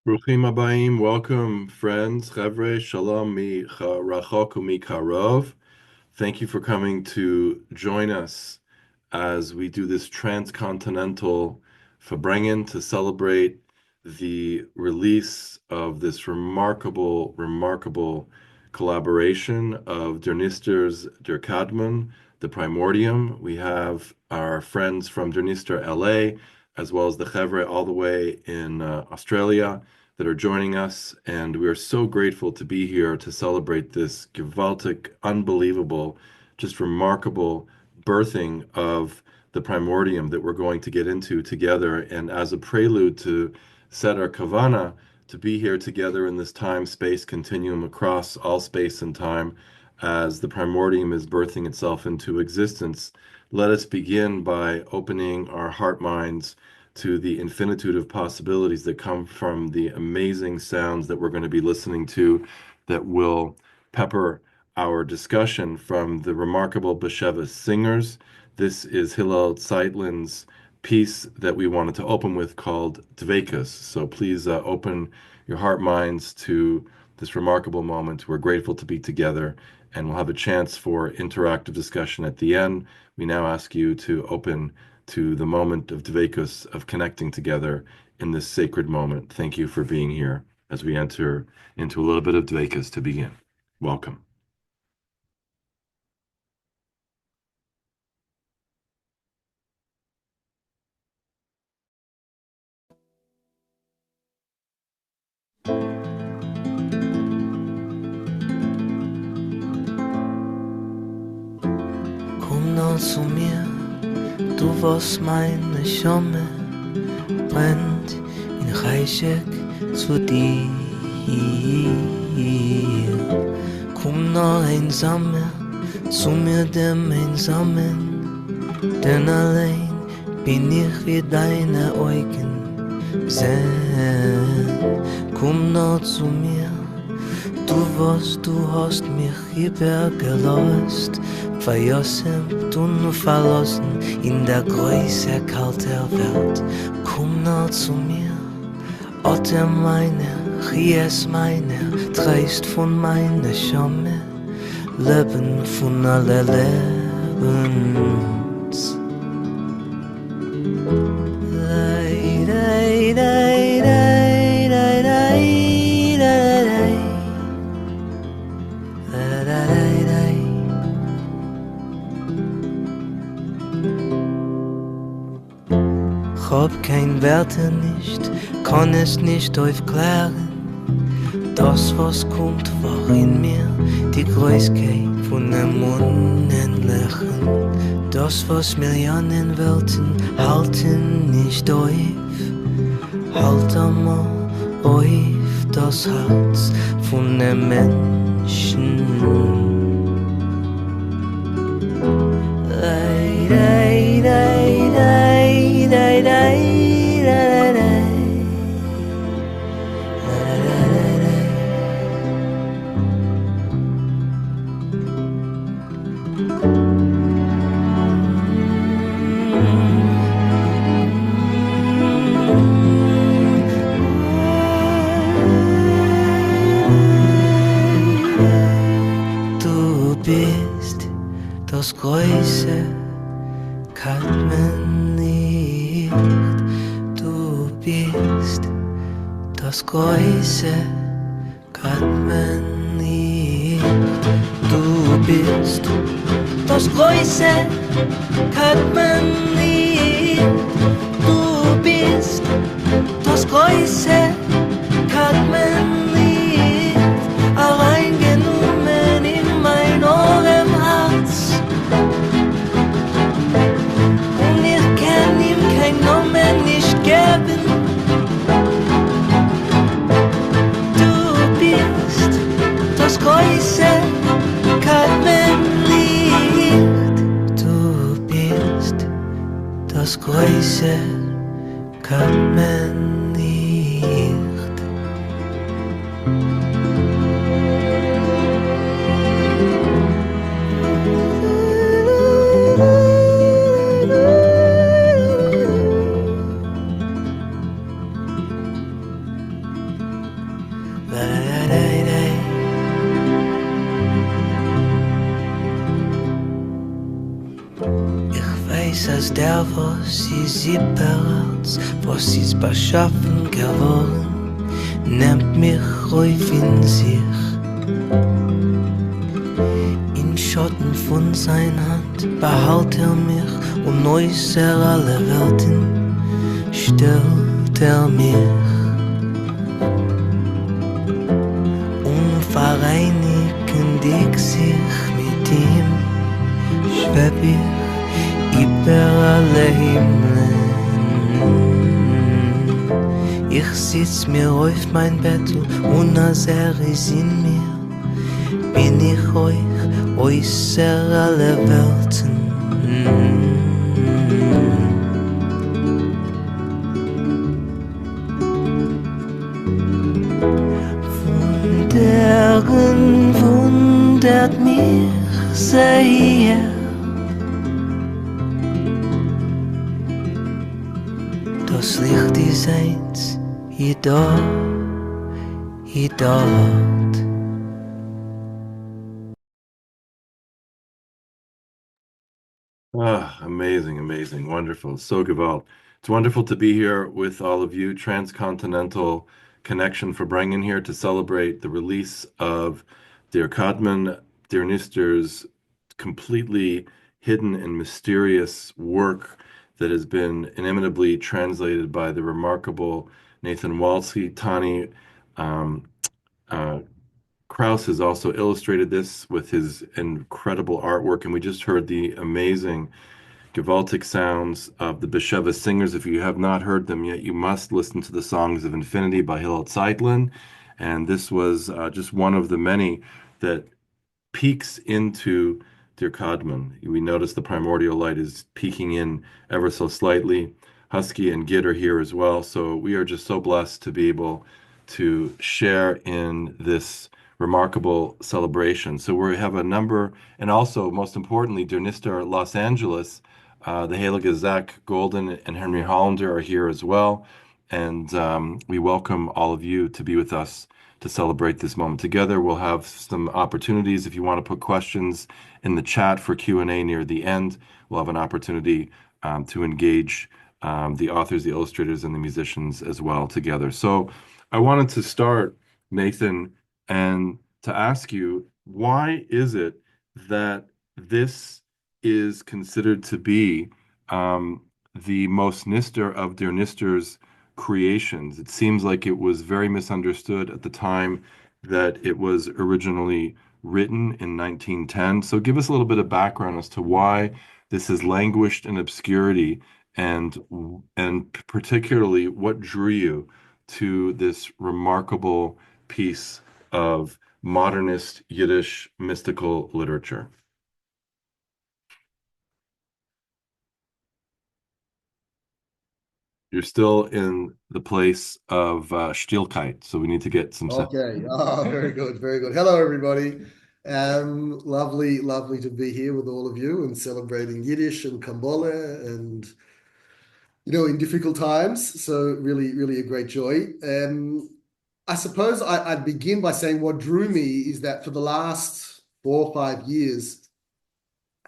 Bruchim Abayim, welcome friends, Chevre, Shalom mi rachok u'mi karov. Thank you for coming to join us as we do this transcontinental Farbrengen to celebrate the release of this remarkable collaboration of Der Nister's Der Kadmon, the Primordium. We have our friends from Der Nister LA, as well as the Chevre all the way in Australia that are joining us, and we are so grateful to be here to celebrate this gewaltic, unbelievable, just remarkable birthing of the primordium that we're going to get into together. And as a prelude to set our kavana to be here together in this time-space continuum across all space and time, as the primordium is birthing itself into existence, let us begin by opening our heart minds to the infinitude of possibilities that come from the amazing sounds that we're going to be listening to that will pepper our discussion from the remarkable Bashevis singers. This is Hillel Zeitlin's piece that we wanted to open with called Dvekus. So please open your heart minds to this remarkable moment. We're grateful to be together, and we'll have a chance for interactive discussion at the end. We now ask you to open to the moment of Dvekus, of connecting together in this sacred moment. Thank you for being here as we enter into a little bit of Dvekus to begin. Welcome. Komm nur zu mir, du was meine Schamme brennt in Reichek zu dir. Komm nur einsamer zu mir dem Einsamen, denn allein bin ich wie deine Augen sehen. Komm nur zu mir, du hast mich übergelost, verjossen und verlassen in der Größe kalter Welt. Komm nur zu mir, Atem meiner, Ries meiner, Treist von meiner Schamme, Leben von aller Lebens. Ich hab kein Werte nicht, kann es nicht aufklären. Das, was kommt, war in mir, die Größkeit von dem Unendlichen. Das, was Millionen Welten halten nicht auf, halt einmal auf das Herz von dem Menschen. Du bist das Größe, kann man nicht. Du bist das Größe, kann man nicht. Du bist das Größe, kann man nicht. Du bist das Größe, kann man nicht. Allein genommen in mein Ohrenherz. Und ich kann ihm kein Namen nicht geben. Du bist das Größe, kann man nicht. Du bist das Größe, kann man nicht. der, was sie bereits, was ist beschaffen geworden, nimmt mich rauf in sich. In Schatten von seiner Hand behält mich und äußer alle Welten stellt mich. Unvereinigend ich sich mit ihm, schweb ich über alle Himmeln. Ich sitz mir auf mein Bett und als ist in mir, bin ich euch äußer alle Welten. Wundert mich sehr. Das Licht ist eins, hier dort. Ah, amazing, amazing, wonderful. So gewalt. It's wonderful to be here with all of you. Transcontinental connection for bringing here to celebrate the release of Der Kadman, Der Nister's completely hidden and mysterious work that has been inimitably translated by the remarkable Nathan Wolski, Tunni. Um, uh, Kraus has also illustrated this with his incredible artwork, and we just heard the amazing Gewaltic sounds of the Bashevis singers. If you have not heard them yet, you must listen to the Songs of Infinity by Hillel Zeitlin. And this was just one of the many that peeks into Dear Codman. We notice the primordial light is peeking in ever so slightly. Husky and Gid are here as well. So we are just so blessed to be able to share in this remarkable celebration. So we have a number, and also, most importantly, Dear Nister Los Angeles, the Heilige Zach Golden and Henry Hollander are here as well. And we welcome all of you to be with us to celebrate this moment together. We'll have some opportunities if you want to put questions in the chat for Q&A near the end. We'll have an opportunity to engage the authors, the illustrators, and the musicians as well together. So I wanted to start, Nathan, and to ask you, why is it that this is considered to be the most Nister of Der Nister's creations? It seems like it was very misunderstood at the time that it was originally written in 1910. So give us a little bit of background as to why this has languished in obscurity, and particularly what drew you to this remarkable piece of modernist Yiddish mystical literature. You're still in the place of Stilkeit, so we need to get some sense. Okay. Oh, very good. Very good. Hello, everybody. Lovely to be here with all of you and celebrating Yiddish and Kabbalah and, in difficult times. So really a great joy. I suppose I'd begin by saying what drew me is that for the last 4 or 5 years,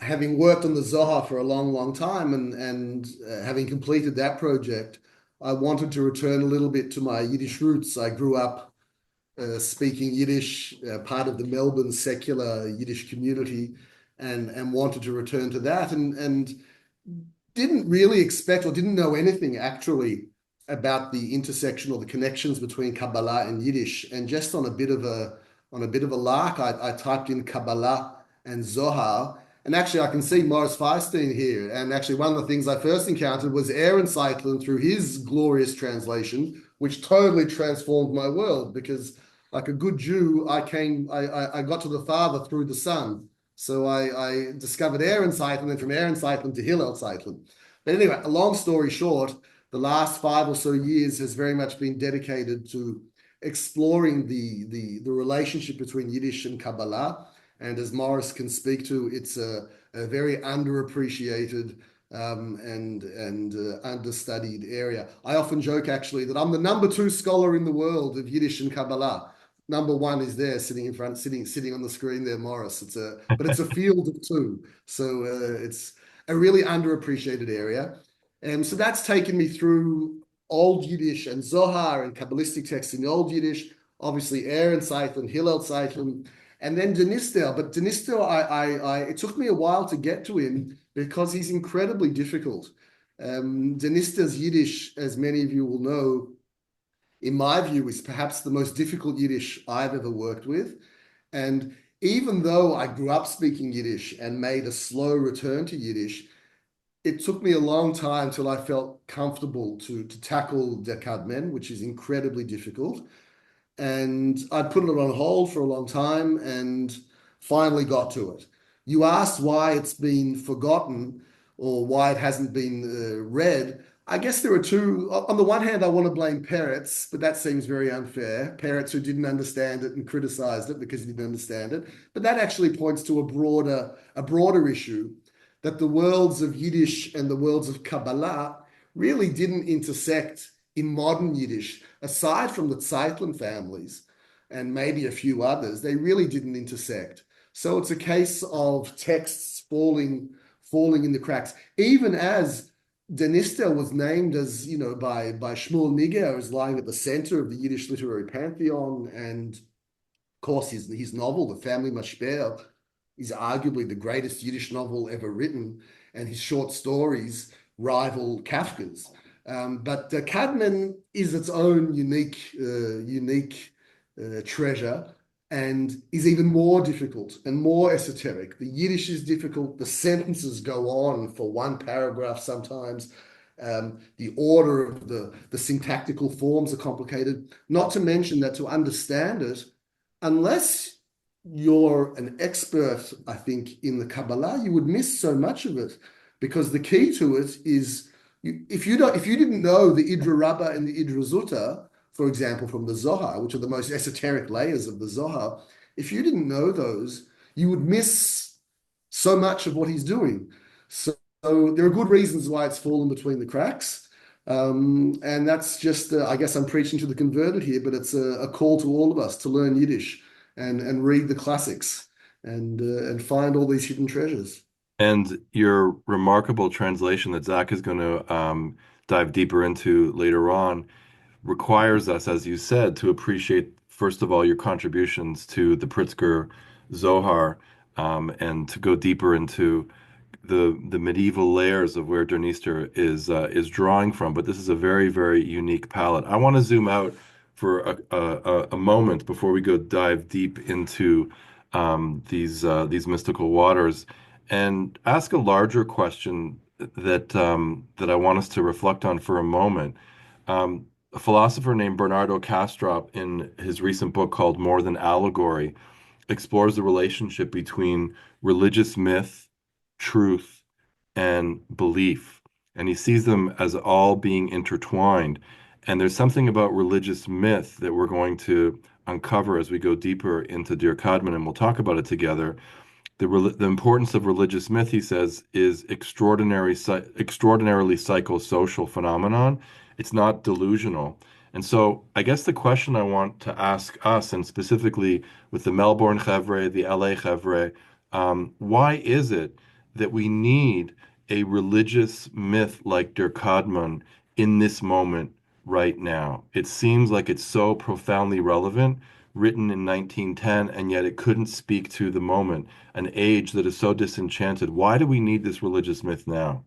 having worked on the Zohar for a long time and having completed that project, I wanted to return a little bit to my Yiddish roots. I grew up speaking Yiddish, part of the Melbourne secular Yiddish community, and wanted to return to that, and didn't really expect or didn't know anything actually about the intersection or the connections between Kabbalah and Yiddish. And just on a bit of a lark, I typed in Kabbalah and Zohar. And actually, I can see Morris Feinstein here. And actually, one of the things I first encountered was Aaron Zeitlin through his glorious translation, which totally transformed my world, because like a good Jew, I got to the Father through the Son. So I discovered Aaron Zeitlin, and from Aaron Zeitlin to Hillel Zeitlin. But anyway, a long story short, the last 5 or so years has very much been dedicated to exploring the relationship between Yiddish and Kabbalah. And as Morris can speak to, it's a very underappreciated and understudied area. I often joke actually that I'm the number 2 scholar in the world of Yiddish and Kabbalah. Number 1 is there sitting in front, sitting on the screen there, Morris. But it's a field of 2. So a really underappreciated area. And so that's taken me through Old Yiddish and Zohar and Kabbalistic texts in Old Yiddish, obviously Aaron Seitlin, Hillel Seitlin, and then Nister. But Nister, it took me a while to get to him because he's incredibly difficult. Nister's Yiddish, as many of you will know, in my view, is perhaps the most difficult Yiddish I've ever worked with. And even though I grew up speaking Yiddish and made a slow return to Yiddish, it took me a long time till I felt comfortable to tackle Der Kadmen, which is incredibly difficult. And I put it on hold for a long time and finally got to it. You asked why it's been forgotten or why it hasn't been read. I guess there are two. On the one hand, I want to blame Peretz, but that seems very unfair. Peretz, who didn't understand it and criticized it because he didn't understand it. But that actually points to a broader issue, that the worlds of Yiddish and the worlds of Kabbalah really didn't intersect in modern Yiddish, aside from the Zeitlin families and maybe a few others. They really didn't intersect. So it's a case of texts falling in the cracks, even as Nister was named as, by Shmuel Niger as lying at the center of the Yiddish literary pantheon. And of course, his novel, The Family Mashper, is arguably the greatest Yiddish novel ever written, and his short stories rival Kafka's. But Kadmen is its own unique treasure, and is even more difficult and more esoteric. The Yiddish is difficult. The sentences go on for one paragraph sometimes. The order of the syntactical forms are complicated. Not to mention that to understand it, unless you're an expert, I think, in the Kabbalah, you would miss so much of it, because the key to it is, if you didn't know the Idra Rabbah and the Idra Zutta, for example, from the Zohar, which are the most esoteric layers of the Zohar, if you didn't know those, you would miss so much of what he's doing. So there are good reasons why it's fallen between the cracks. And that's just, I guess I'm preaching to the converted here, but it's a call to all of us to learn Yiddish and read the classics and find all these hidden treasures. And your remarkable translation that Zach is going to dive deeper into later on requires us, as you said, to appreciate, first of all, your contributions to the Pritzker Zohar, and to go deeper into the medieval layers of where Der Nister is drawing from. But this is a very, very unique palette. I want to zoom out for a moment before we go dive deep into these mystical waters and ask a larger question that I want us to reflect on for a moment. A philosopher named Bernardo Kastrup, in his recent book called More Than Allegory, explores the relationship between religious myth, truth, and belief. And he sees them as all being intertwined. And there's something about religious myth that we're going to uncover as we go deeper into Dear Codman, and we'll talk about it together. The importance of religious myth, he says, is extraordinarily psychosocial phenomenon. It's not delusional. And so I guess the question I want to ask us, and specifically with the Melbourne Chevre, the LA Chevre, why is it that we need a religious myth like Der Kadmon in this moment right now? It seems like it's so profoundly relevant, written in 1910, and yet it couldn't speak to the moment, an age that is so disenchanted. Why do we need this religious myth now?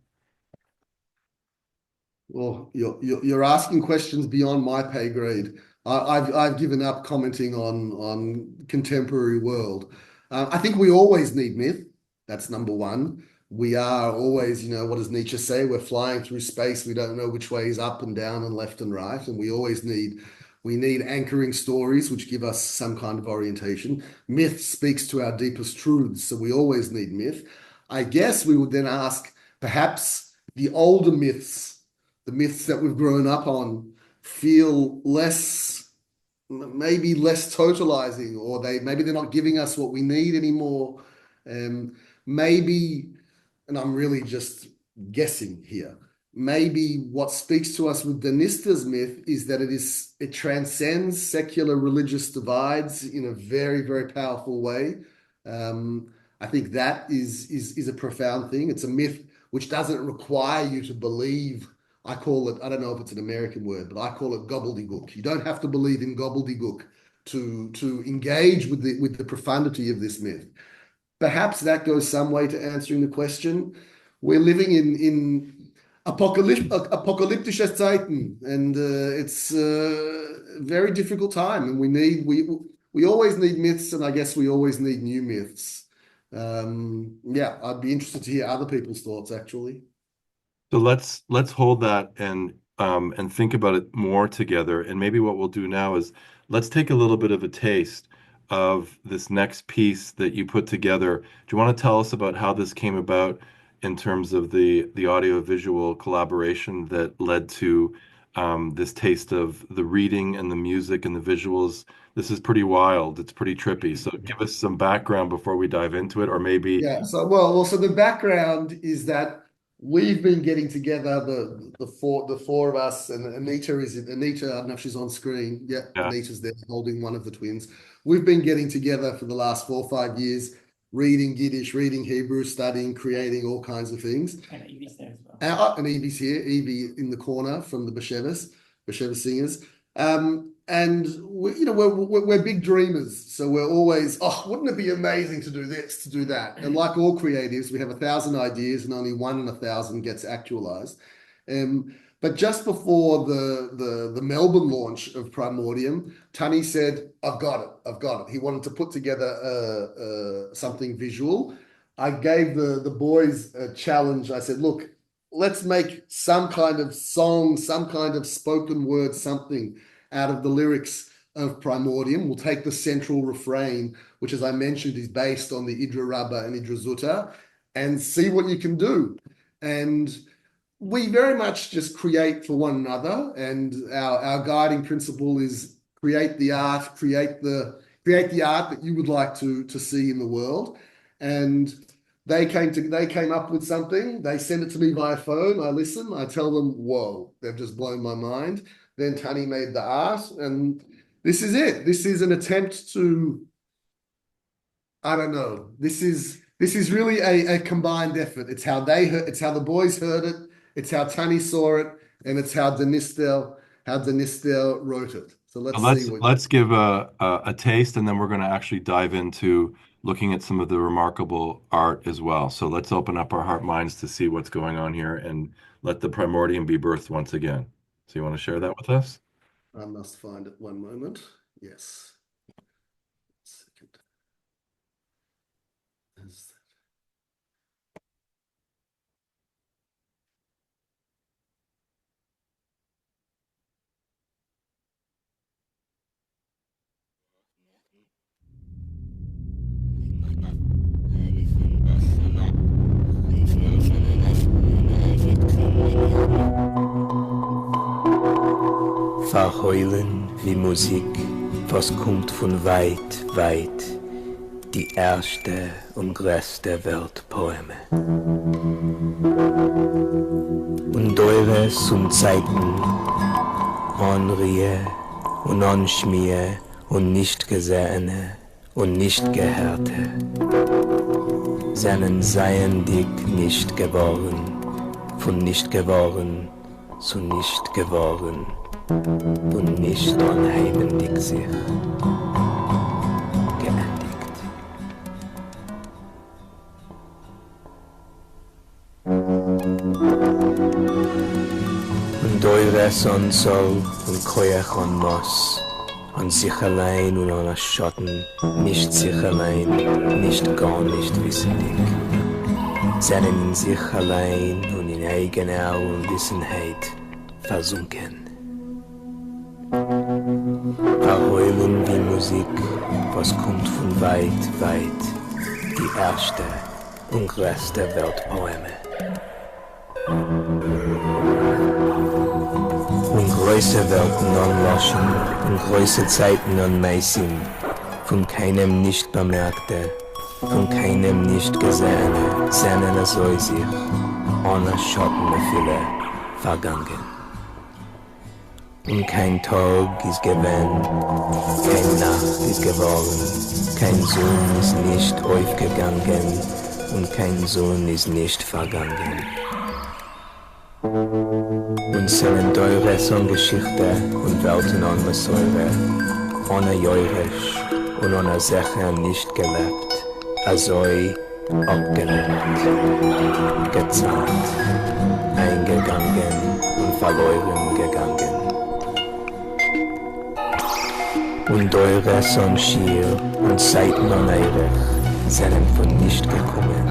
Well, you're asking questions beyond my pay grade. I've given up commenting on contemporary world. I think we always need myth. That's number one. We are always, what does Nietzsche say? We're flying through space. We don't know which way is up and down and left and right, and we need anchoring stories which give us some kind of orientation. Myth speaks to our deepest truths, so we always need myth. I guess we would then ask, perhaps the older myths, the myths that we've grown up on, feel maybe less totalizing, or maybe they're not giving us what we need anymore. Maybe, and I'm really just guessing here, maybe what speaks to us with the Nister's myth is that it transcends secular religious divides in a very, very powerful way. I think that is a profound thing. It's a myth which doesn't require you to believe. I call it, I don't know if it's an American word, but I call it gobbledygook. You don't have to believe in gobbledygook to engage with the profundity of this myth. Perhaps that goes some way to answering the question. We're living in apocalyptische Zeiten, and it's a very difficult time, and we always need myths, and I guess we always need new myths. Yeah, I'd be interested to hear other people's thoughts, actually. So let's hold that and think about it more together. And maybe what we'll do now is let's take a little bit of a taste of this next piece that you put together. Do you want to tell us about how this came about in terms of the audio visual collaboration that led to this taste of the reading and the music and the visuals? This is pretty wild. It's pretty trippy. So give us some background before we dive into it, or maybe Yeah, so the background is that we've been getting together, the four of us, and Anita, I don't know if she's on screen. Yeah, Anita's there holding one of the twins. We've been getting together for the last 4 or 5 years, reading Yiddish, reading Hebrew, studying, creating all kinds of things. And Evie's there as well. And Evie's here, Evie in the corner from the Bashevis singers. And we're big dreamers, so we're always, wouldn't it be amazing to do this, to do that? And like all creatives, we have 1,000 ideas, and only 1 in 1,000 gets actualized. But just before the Melbourne launch of Primordium, Tunni said, "I've got it." He wanted to put together something visual. I gave the boys a challenge. I said, "Look, let's make some kind of song, some kind of spoken word, something out of the lyrics of Primordium. We'll take the central refrain, which, as I mentioned, is based on the Idra Rabbah and Idra Zutta, and see what you can do." And we very much just create for one another, and our guiding principle is create the art that you would like to see in the world. And they came up with something. They send it to me via phone. I listen. I tell them, "Whoa, they've just blown my mind." Then Tunni made the art, and this is it. This is an attempt to, I don't know. This is really a combined effort. It's how the boys heard it. It's how Tunni saw it, and it's how Nister wrote it. So let's give a taste, and then we're going to actually dive into looking at some of the remarkable art as well. So let's open up our heart minds to see what's going on here and let the Primordium be birthed once again. So you want to share that with us? I must find it one moment. Yes. Second. Verheulen wie Musik, was kommt von weit, weit, die erste und größte Weltpoeme. Und eure zum Zeiten, Anrie und Anschmier und nicht Gesehene und nicht Gehörte, seien dick nicht geworden, von nicht geworden zu nicht geworden. Und nicht anheimend sich geendigt. Und eure Sonsol und Koyach an Moss, an sich allein und an Schatten, nicht sich allein, nicht gar nicht wissendig, seien in sich allein und in eigener Unwissenheit versunken. Verheulen wie Musik, was kommt von weit, weit, die erste und größte Weltpoeme. Und große Welten anlaschen und große Zeiten anmeißen, von keinem nicht bemerkte, von keinem nicht gesehene, seinen soll sich, ohne Schatten Fülle, vergangen. Und kein Tag ist gewesen, keine Nacht ist geworden, kein Sohn ist nicht aufgegangen, und kein Sohn ist nicht vergangen. Und seinen teure son Geschichte und Welten an Säure, ohne Jeurisch und ohne Secher nicht gelebt, also abgelebt, gezahlt, eingegangen und verloren gegangen. Und eure son Schier und Seiten an Eirech sind von nicht gekommen,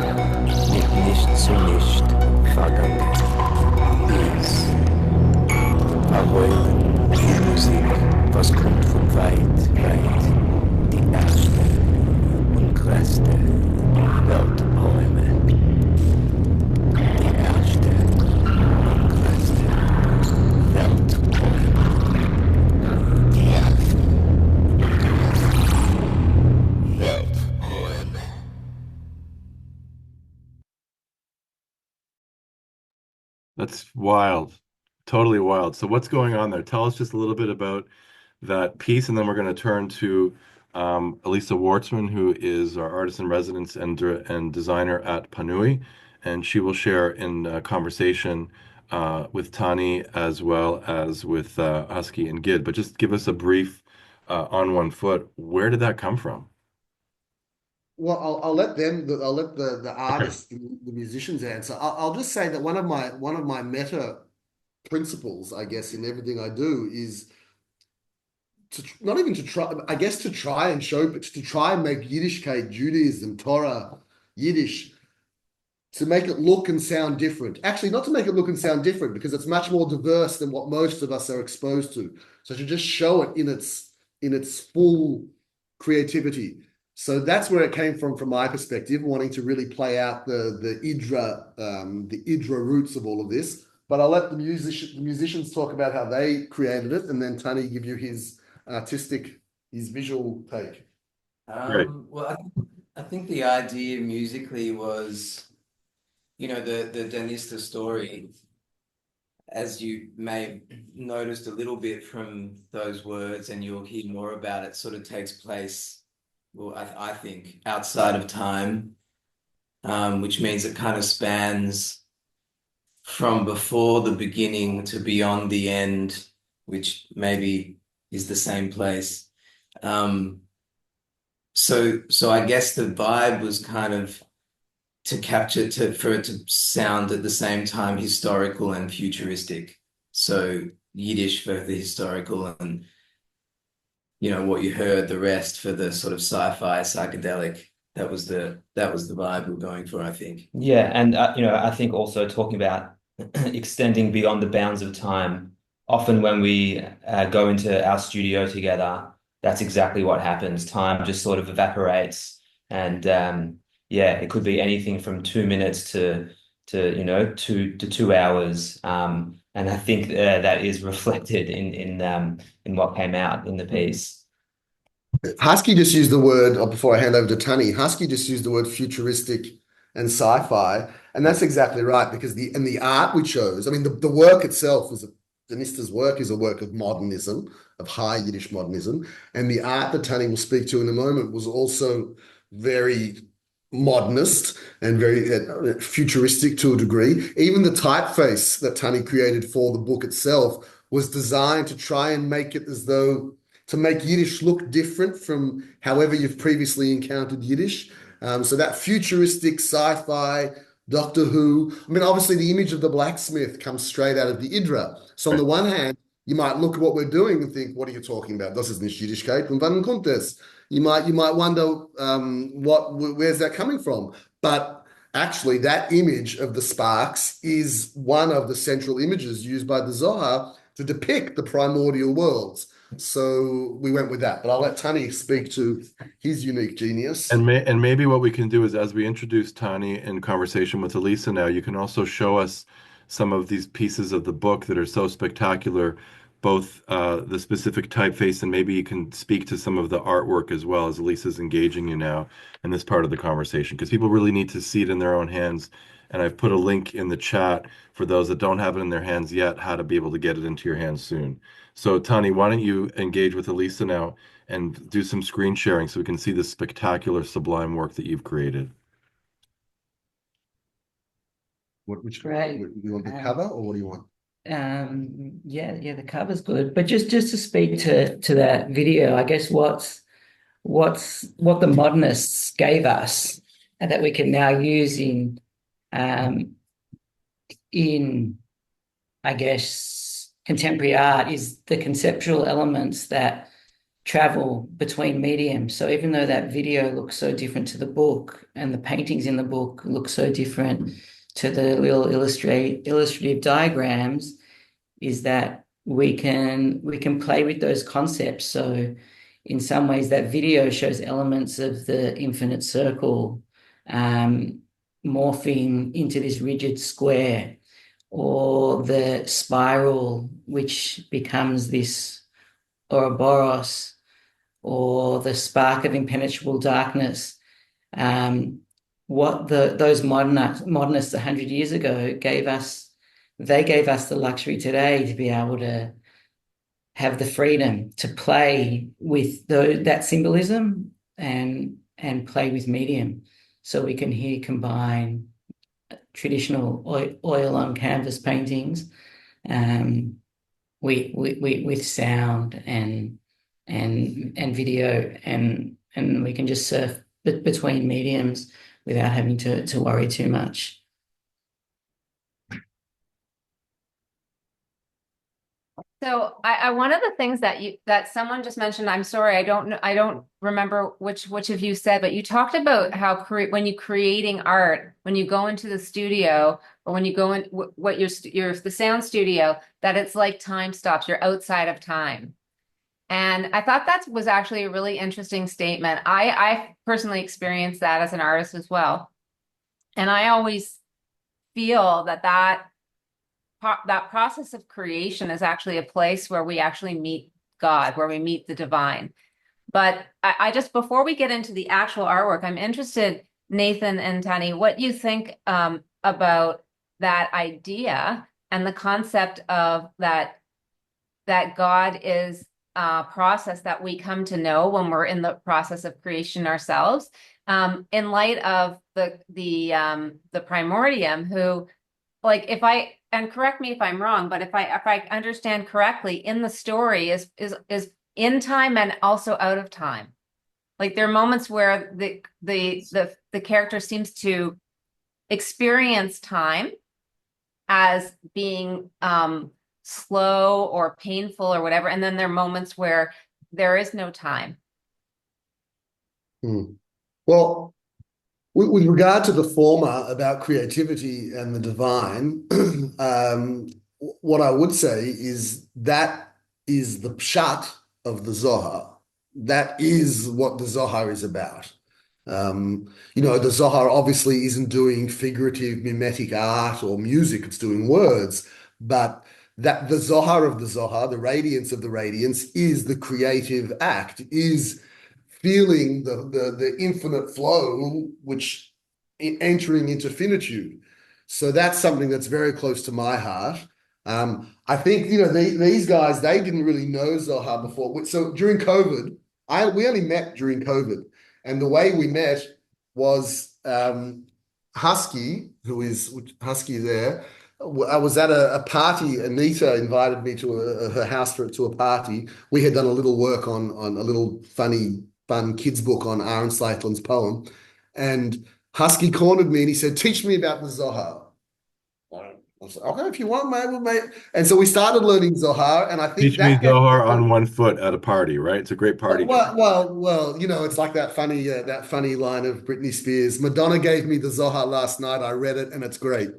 mit nicht zu nicht vergangen. Dies verheulen die Musik, was kommt von weit, weit, die erste und größte Welträume. Die erste und größte Welträume. Die erste und größte Welträume. That's wild. Totally wild. So what's going on there? Tell us just a little bit about that piece, and then we're going to turn to Elyssa Wortzman, who is our artist in residence and designer at Panui, and she will share in a conversation with Tunni as well as with Husky and Gid. But just give us a brief on one foot. Where did that come from? Well, I'll let I'll let the artists, the musicians answer. I'll just say that one of my meta principles, I guess, in everything I do is to not even to try, I guess, to try and show, but to try and make Yiddishkeit, Judaism, Torah, Yiddish, to make it look and sound different. Actually, not to make it look and sound different because it's much more diverse than what most of us are exposed to. So to just show it in its full creativity. So that's where it came from my perspective, wanting to really play out the Idra roots of all of this. But I'll let the musicians talk about how they created it, and then Tunni give you his visual take. Great. Well, I think the idea musically was, the Nister story, as you may have noticed a little bit from those words, and you'll hear more about it, sort of takes place, well, I think, outside of time, which means it kind of spans from before the beginning to beyond the end, which maybe is the same place. So I guess the vibe was kind of to capture for it to sound at the same time historical and futuristic. So Yiddish for the historical, and what you heard, the rest for the sort of sci-fi psychedelic. That was the vibe we were going for, I think. Yeah, and I think also talking about extending beyond the bounds of time. Often when we go into our studio together, that's exactly what happens. Time just sort of evaporates, and it could be anything from 2 minutes to 2 hours. And I think that is reflected in what came out in the piece. Husky just used the word, before I hand over to Tunni, Husky just used the word futuristic and sci-fi, and that's exactly right, because the art we chose, I mean, the work itself was, the Nister's work is a work of modernism, of high Yiddish modernism, and the art that Tunni will speak to in a moment was also very modernist and very futuristic to a degree. Even the typeface that Tunni created for the book itself was designed to try and make it as though to make Yiddish look different from however you've previously encountered Yiddish. So that futuristic sci-fi, Doctor Who. I mean, obviously the image of the blacksmith comes straight out of the Idra. So on the one hand, you might look at what we're doing and think, what are you talking about? Das ist nicht Yiddishkeit. Und wann kommt das? You might wonder where's that coming from? But actually, that image of the sparks is one of the central images used by the Zohar to depict the primordial worlds. So we went with that, but I'll let Tunni speak to his unique genius. And maybe what we can do is, as we introduce Tunni in conversation with Elyssa now, you can also show us some of these pieces of the book that are so spectacular, both the specific typeface, and maybe you can speak to some of the artwork as well, as Alyssa's engaging you now in this part of the conversation, because people really need to see it in their own hands. And I've put a link in the chat for those that don't have it in their hands yet, how to be able to get it into your hands soon. So Tunni, why don't you engage with Elyssa now and do some screen sharing so we can see the spectacular, sublime work that you've created. Which Great. you want the cover or what do you want? Yeah, the cover's good. But just to speak to that video, I guess what the modernists gave us and that we can now use in I guess contemporary art is the conceptual elements that travel between mediums. So even though that video looks so different to the book and the paintings in the book look so different to the little illustrative diagrams, is that we can play with those concepts. So in some ways that video shows elements of the infinite circle morphing into this rigid square, or the spiral which becomes this Ouroboros, or the spark of impenetrable darkness. What those modernists 100 years ago gave us, they gave us the luxury today to be able to have the freedom to play with that symbolism and play with medium. So we can here combine traditional oil on canvas paintings with sound and video, and we can just surf between mediums without having to worry too much. So I one of the things that someone just mentioned, I'm sorry, I don't remember which of you said, but you talked about how when you creating art, when you go into the studio or when you go in the sound studio, that it's like time stops, you're outside of time. And I thought that was actually a really interesting statement. I personally experienced that as an artist as well. And I always feel that process of creation is actually a place where we actually meet God, where we meet the divine. But I just, before we get into the actual artwork, I'm interested, Nathan and Tunni, what you think about that idea and the concept of that God is a process that we come to know when we're in the process of creation ourselves, in light of the Primordium, who, like, and correct me if I'm wrong, but if I understand correctly, in the story is in time and also out of time. Like, there are moments where the character seems to experience time as being slow or painful or whatever, and then there are moments where there is no time. Well, with regard to the former about creativity and the divine, what I would say is that is the pshat of the Zohar. That is what the Zohar is about. The Zohar obviously isn't doing figurative mimetic art or music, it's doing words, but that the Zohar of the Zohar, the radiance of the radiance, is the creative act, is feeling the infinite flow, which entering into finitude. So that's something that's very close to my heart. I think, these guys, they didn't really know Zohar before. So during COVID, we only met during COVID. And the way we met was Husky, who is Husky there. I was at a party. Anita invited me to her house to a party. We had done a little work on a little fun kids book on Aaron Slaitland's poem. And Husky cornered me and he said, "Teach me about the Zohar." I was like, "Okay, if you want, mate." And so we started learning Zohar, and I think Teach me Zohar on one foot at a party, right? It's a great party. Well, it's like that funny line of Britney Spears. Madonna gave me the Zohar last night. I read it, and it's great.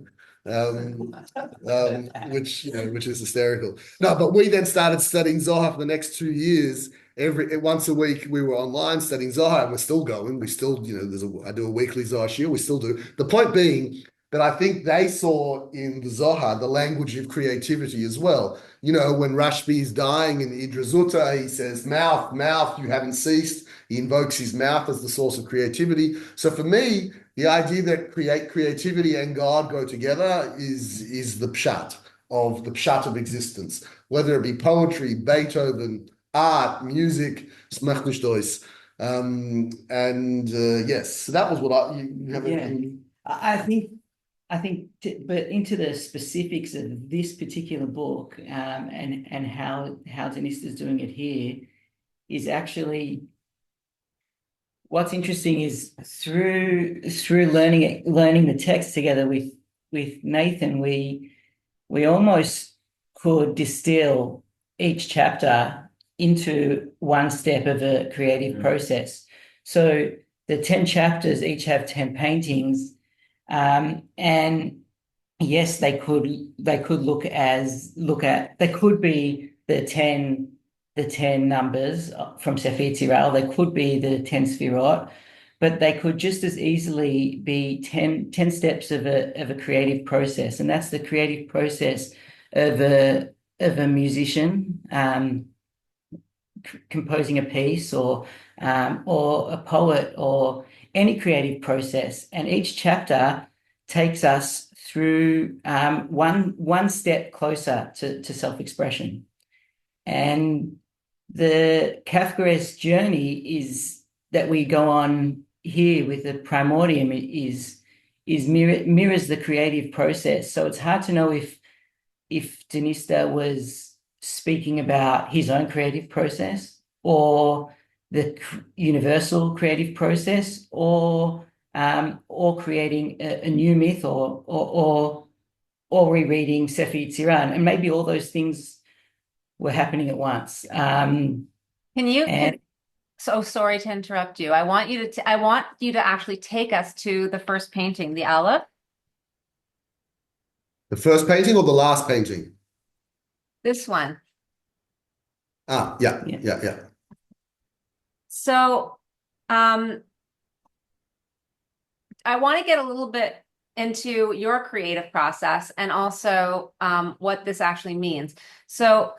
Which is hysterical. No, but we then started studying Zohar for the next 2 years. Once a week we were online studying Zohar, and we're still going. We still, I do a weekly Zohar shiur. We still do. The point being that I think they saw in the Zohar the language of creativity as well. When Rashbi is dying in the Idra Zutta, he says, "Mouth, mouth, you haven't ceased." He invokes his mouth as the source of creativity. So for me, the idea that creativity and God go together is the pshat of existence, whether it be poetry, Beethoven, art, music, smach nicht dois. Yes, so that was what you have. Yeah. I think I think, but into the specifics of this particular book, and how Denise is doing it here, is actually what's interesting is through learning the text together with Nathan, we almost could distill each chapter into one step of a creative process. So the 10 chapters each have 10 paintings, and yes, they could be the 10 numbers from Sefer Yetzirah, they could be the 10 Sfirot, but they could just as easily be 10 steps of a creative process, and that's the creative process of a musician composing a piece, or a poet, or any creative process. And each chapter takes us through one step closer to self-expression. And the Kafkaesque journey is that we go on here with the Primordium mirrors the creative process. So it's hard to know if Nister was speaking about his own creative process, or the universal creative process, or creating a new myth, or rereading Sefer Yetzirah, and maybe all those things were happening at once. So sorry to interrupt you. I want you to actually take us to the first painting, the Aleph. The first painting or the last painting? This one. Yeah. So, I want to get a little bit into your creative process, and also what this actually means. So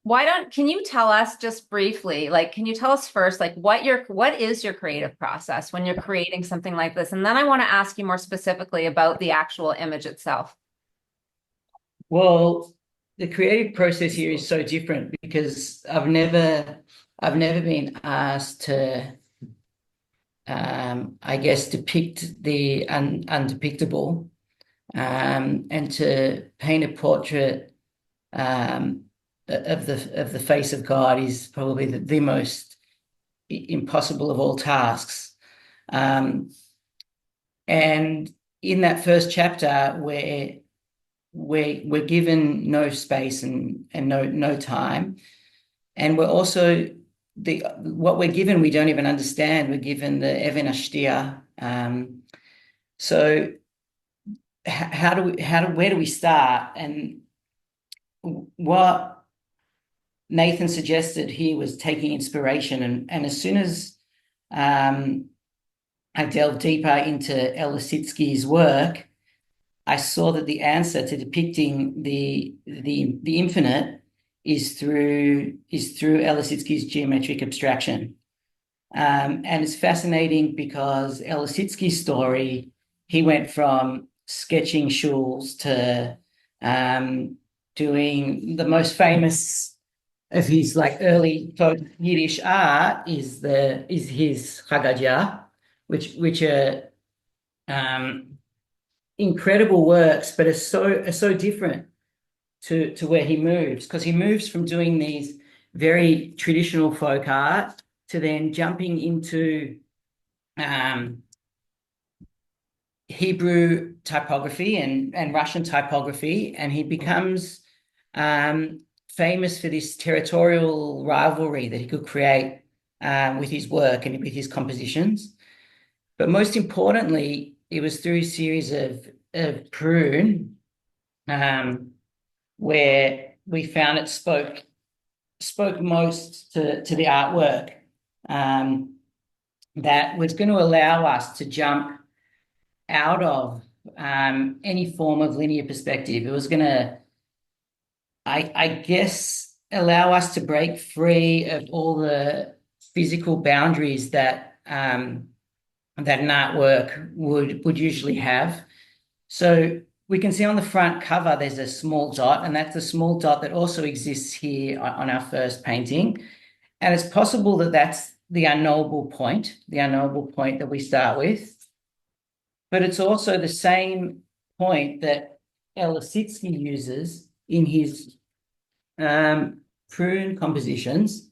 can you tell us just briefly, can you tell us first, what is your creative process when you're creating something like this? And then I want to ask you more specifically about the actual image itself. Well, the creative process here is so different because I've never been asked to, I guess, depict the undepictable, and to paint a portrait of the face of God is probably the most impossible of all tasks. And in that first chapter, where we're given no space and no time, and we're also what we're given we don't even understand. We're given the Even Ashtia. So where do we start? And what Nathan suggested here was taking inspiration, and as soon as I delved deeper into Elyssitsky's work, I saw that the answer to depicting the infinite is through Elyssitsky's geometric abstraction. And it's fascinating because Elyssitsky's story, he went from sketching shuls to doing the most famous of his early folk Yiddish art is his Chagadia, which are incredible works, but are so different to where he moves, because he moves from doing these very traditional folk art to then jumping into Hebrew typography and Russian typography, and he becomes famous for this territorial rivalry that he could create with his work and with his compositions. But most importantly, it was through a series of prune, where we found it spoke most to the artwork, that was going to allow us to jump out of any form of linear perspective. It was going to, I guess, allow us to break free of all the physical boundaries that an artwork would usually have. So we can see on the front cover there's a small dot, and that's the small dot that also exists here on our first painting. And it's possible that that's the unknowable point that we start with. but it's also the same point that Elyssa uses in his prune compositions.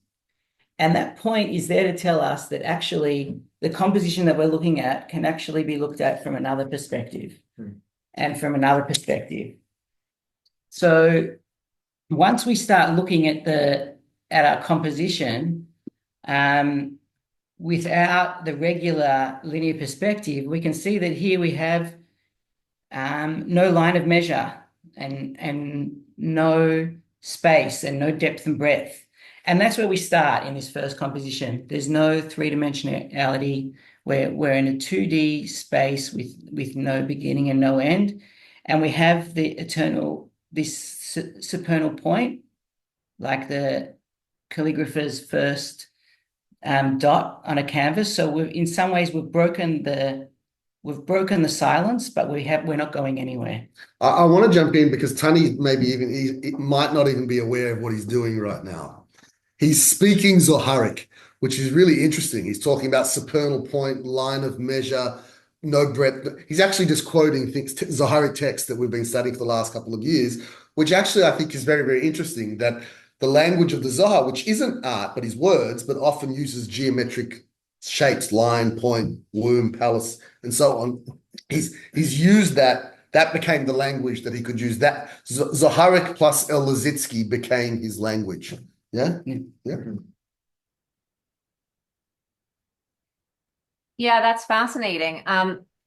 And that point is there to tell us that actually the composition that we're looking at can actually be looked at from another perspective and from another perspective. So once we start looking at our composition without the regular linear perspective, we can see that here we have no line of measure and no space and no depth and breadth. And that's where we start in this first composition. There's no three-dimensionality. We're in a 2D space with no beginning and no end. And we have this supernal point, like the calligrapher's first dot on a canvas. So in some ways we've broken the silence, but we're not going anywhere. I want to jump in because Tunni he might not even be aware of what he's doing right now. He's speaking Zoharic, which is really interesting. He's talking about supernal point, line of measure, no breadth. He's actually just quoting Zoharic texts that we've been studying for the last couple of years, which actually I think is very, very interesting, that the language of the Zohar, which isn't art, but is words, but often uses geometric shapes, line, point, womb, palace, and so on. He's used that. That became the language that he could use. That Zoharic plus Elyssa became his language. Yeah. Yeah, that's fascinating.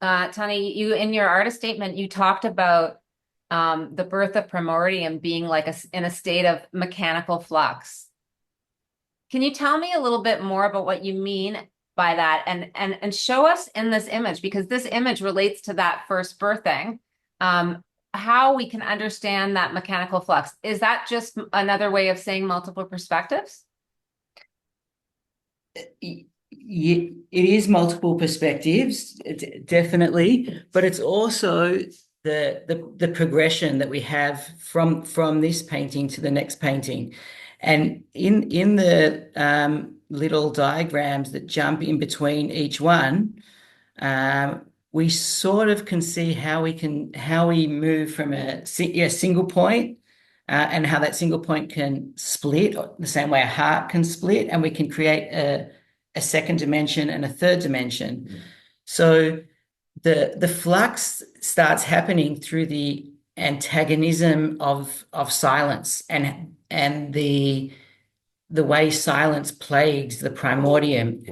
Tunni, you in your artist statement, you talked about the birth of Primordium being like in a state of mechanical flux. Can you tell me a little bit more about what you mean by that and show us in this image, because this image relates to that first birthing, how we can understand that mechanical flux? Is that just another way of saying multiple perspectives? It is multiple perspectives, definitely, but it's also the progression that we have from this painting to the next painting. And in the little diagrams that jump in between each one, we sort of can see how we move from a single point and how that single point can split the same way a heart can split, and we can create a second dimension and a third dimension. Mm. So the flux starts happening through the antagonism of silence and the way silence plagues the primordium.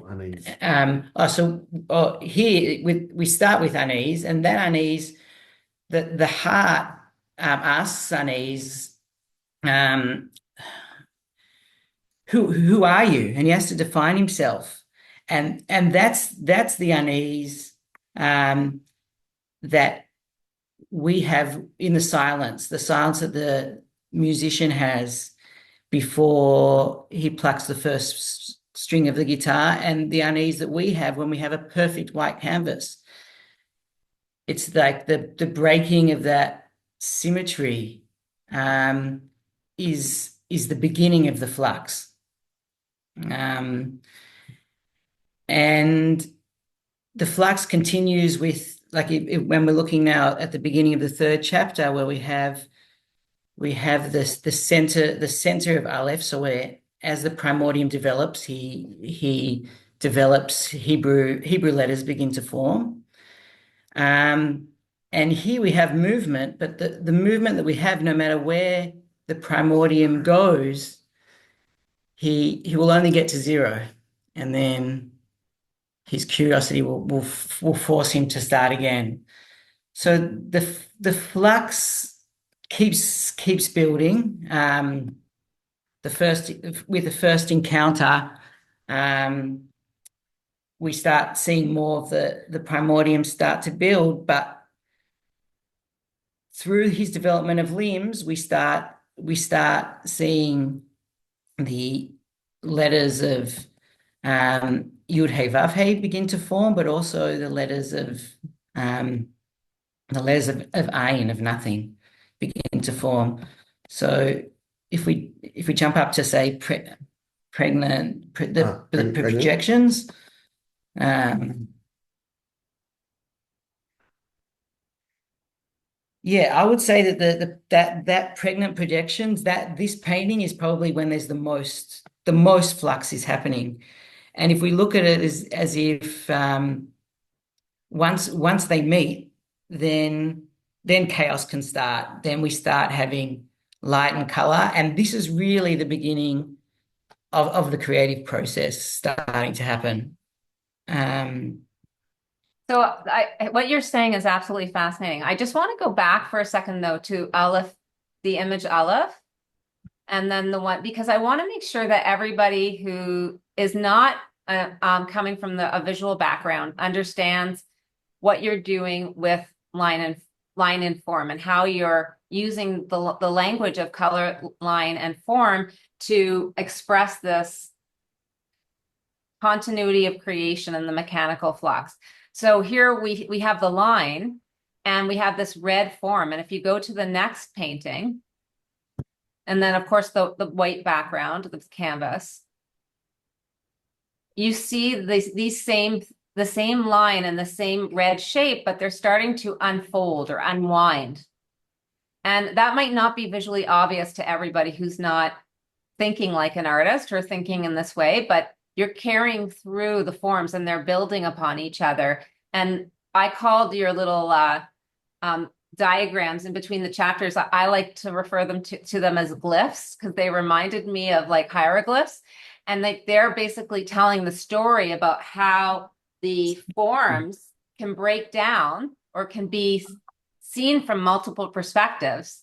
Here we start with unease, and that unease, the heart asks unease, who are you? And he has to define himself, and that's the unease that we have in the silence that the musician has before he plucks the first string of the guitar, and the unease that we have when we have a perfect white canvas. It's like the breaking of that symmetry is the beginning of the flux. And the flux continues with, like, when we're looking now at the beginning of the third chapter, where we have the center of Aleph. So where, as the primordium develops, he develops Hebrew letters begin to form. And here we have movement, but the movement that we have, no matter where the primordium goes, he will only get to zero, and then his curiosity will force him to start again. So the flux keeps building. With the first encounter, we start seeing more of the primordium start to build, but through his development of limbs, we start seeing the letters of Yud Hey Vav Hey begin to form, but also the letters of Ayin, of nothing, begin to form. So if we jump up to, say, projections, Yeah, I would say that that pregnant projections, that this painting is probably when there's the most flux is happening. And if we look at it as if once they meet, then chaos can start. Then we start having light and color. And this is really the beginning of the creative process starting to happen. So what you're saying is absolutely fascinating. I just want to go back for a second though to Aleph, the image Aleph, and then the one, because I want to make sure that everybody who is not coming from a visual background understands what you're doing with line and form, and how you're using the language of color, line, and form to express this continuity of creation and the mechanical flux. So here we have the line, and we have this red form. And if you go to the next painting, and then of course the white background, the canvas, you see the same line and the same red shape, but they're starting to unfold or unwind. And that might not be visually obvious to everybody who's not thinking like an artist or thinking in this way, but you're carrying through the forms and they're building upon each other. And I called your little diagrams in between the chapters, I like to refer them to them as glyphs, because they reminded me of like hieroglyphs. And they're basically telling the story about how the forms can break down or can be seen from multiple perspectives.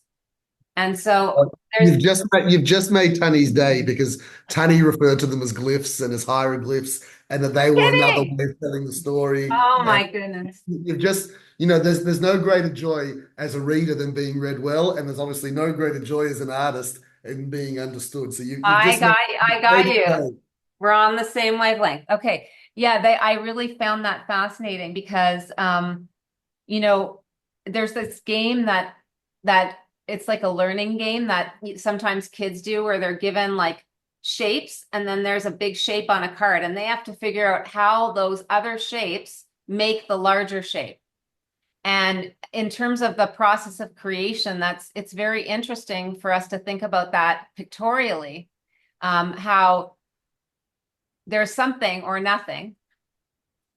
And so you've just made Tunni's day, because Tunni referred to them as glyphs and as hieroglyphs, and that they were another way of telling the story. Oh my goodness. You've just, there's no greater joy as a reader than being read well, and there's obviously no greater joy as an artist in being understood. So I got you. We're on the same wavelength. Okay. Yeah, I really found that fascinating because there's this game that it's like a learning game that sometimes kids do, where they're given like shapes, and then there's a big shape on a card, and they have to figure out how those other shapes make the larger shape. And in terms of the process of creation, it's very interesting for us to think about that pictorially, how there's something or nothing,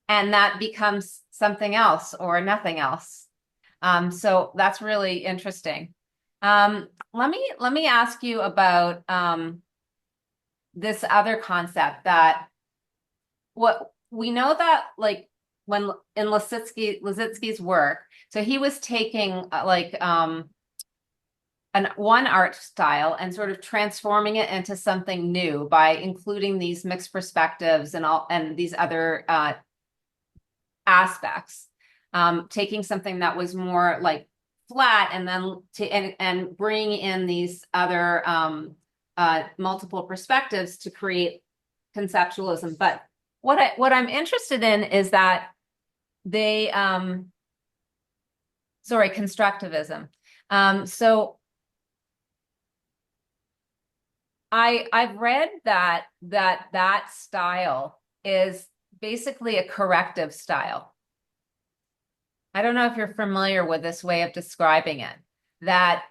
and that becomes something else or nothing else. So that's really interesting. Let me ask you about this other concept that what we know that like when in Lissitzky's work, so he was taking one art style and sort of transforming it into something new by including these mixed perspectives and these other aspects, taking something that was more like flat and then and bring in these other multiple perspectives to create conceptualism. But what I'm interested in is that constructivism. So I've read that style is basically a corrective style. I don't know if you're familiar with this way of describing it, that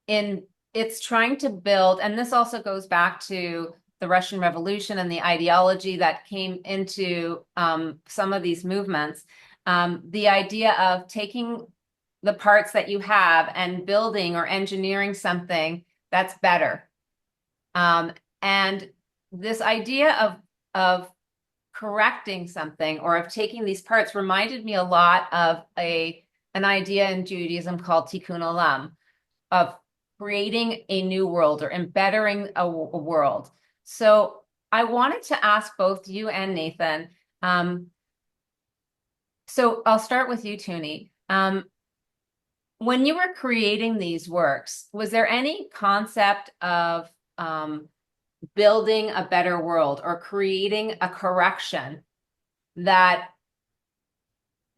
it's trying to build, and this also goes back to the Russian Revolution and the ideology that came into some of these movements, the idea of taking the parts that you have and building or engineering something that's better. And this idea of correcting something or of taking these parts reminded me a lot of an idea in Judaism called tikkun olam, of creating a new world or embettering a world. So I wanted to ask both you and Nathan. So I'll start with you, Tunni. When you were creating these works, was there any concept of building a better world or creating a correction that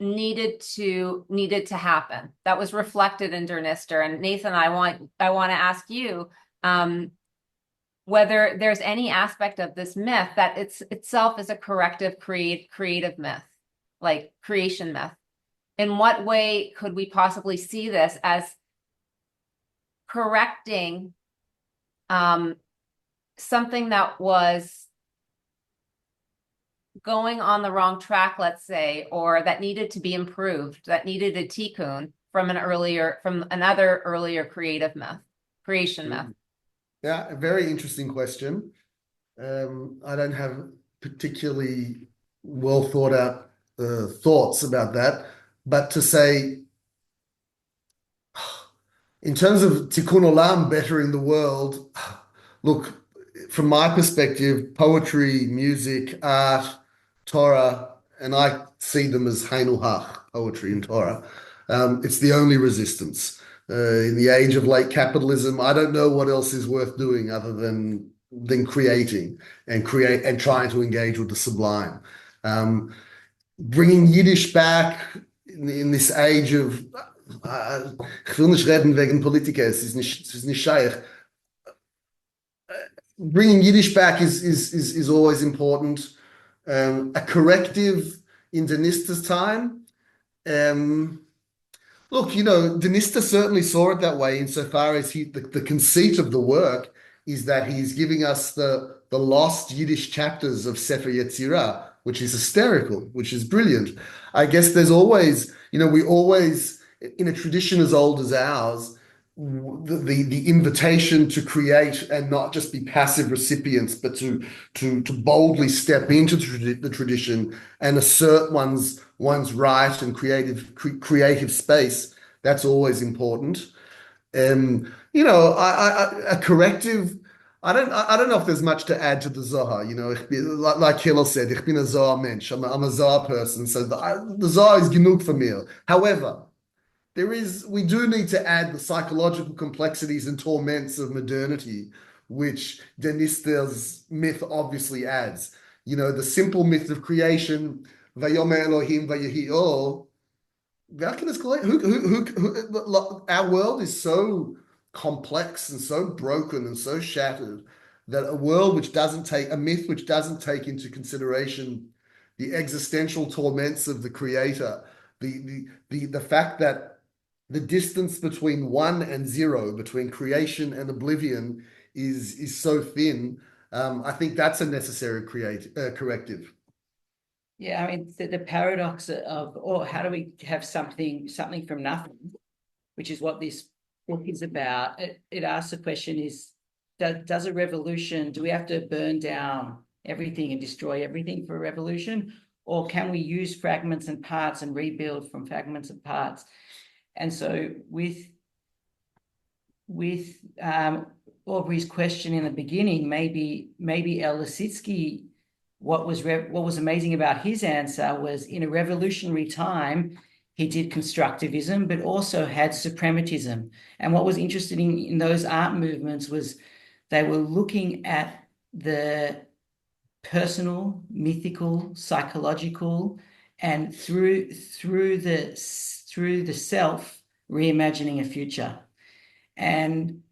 needed to happen that was reflected in Der Nister? And Nathan, I want to ask you whether there's any aspect of this myth that itself is a corrective creative myth, like creation myth. in what way could we possibly see this as correcting something that was going on the wrong track, let's say, or that needed to be improved, that needed a tikkun from another earlier creation myth? Yeah, a very interesting question. I don't have particularly well thought out thoughts about that, but to say, in terms of tikkun olam, bettering the world, look, from my perspective, poetry, music, art, Torah, and I see them as Hainu Hach, poetry and Torah. It's the only resistance. In the age of late capitalism, I don't know what else is worth doing other than creating and trying to engage with the sublime. Bringing Yiddish back in this age of ich will nicht reden wegen Politiker, es ist nicht scheich. Bringing Yiddish back is always important. A corrective in Denister's time. Look, Denister certainly saw it that way insofar as the conceit of the work is that he's giving us the lost Yiddish chapters of Sefer Yetzirah, which is hysterical, which is brilliant. I guess there's always, we always, in a tradition as old as ours, the invitation to create and not just be passive recipients, but to boldly step into the tradition and assert one's right and creative space. That's always important. A corrective. I don't know if there's much to add to the Zohar. Like Hillel said, ich bin a Zohar Mensch. I'm a Zohar person, so the Zohar is genug for me. However, we do need to add the psychological complexities and torments of modernity, which Denister's myth obviously adds. The simple myth of creation, Vayomer Elohim Vayehi Or. Our world is so complex and so broken and so shattered that a myth which doesn't take into consideration the existential torments of the creator, the fact that the distance between 1 and 0, between creation and oblivion, is so thin. I think that's a necessary corrective. Yeah, I mean, the paradox of, how do we have something from nothing, which is what this book is about. It asks the question does a revolution, do we have to burn down everything and destroy everything for a revolution? Or can we use fragments and parts and rebuild from fragments and parts? And so with Aubrey's question in the beginning, maybe Elyssa, what was amazing about his answer was, in a revolutionary time, he did constructivism, but also had suprematism. And what was interesting in those art movements was they were looking at the personal, mythical, psychological, and through the self, reimagining a future. And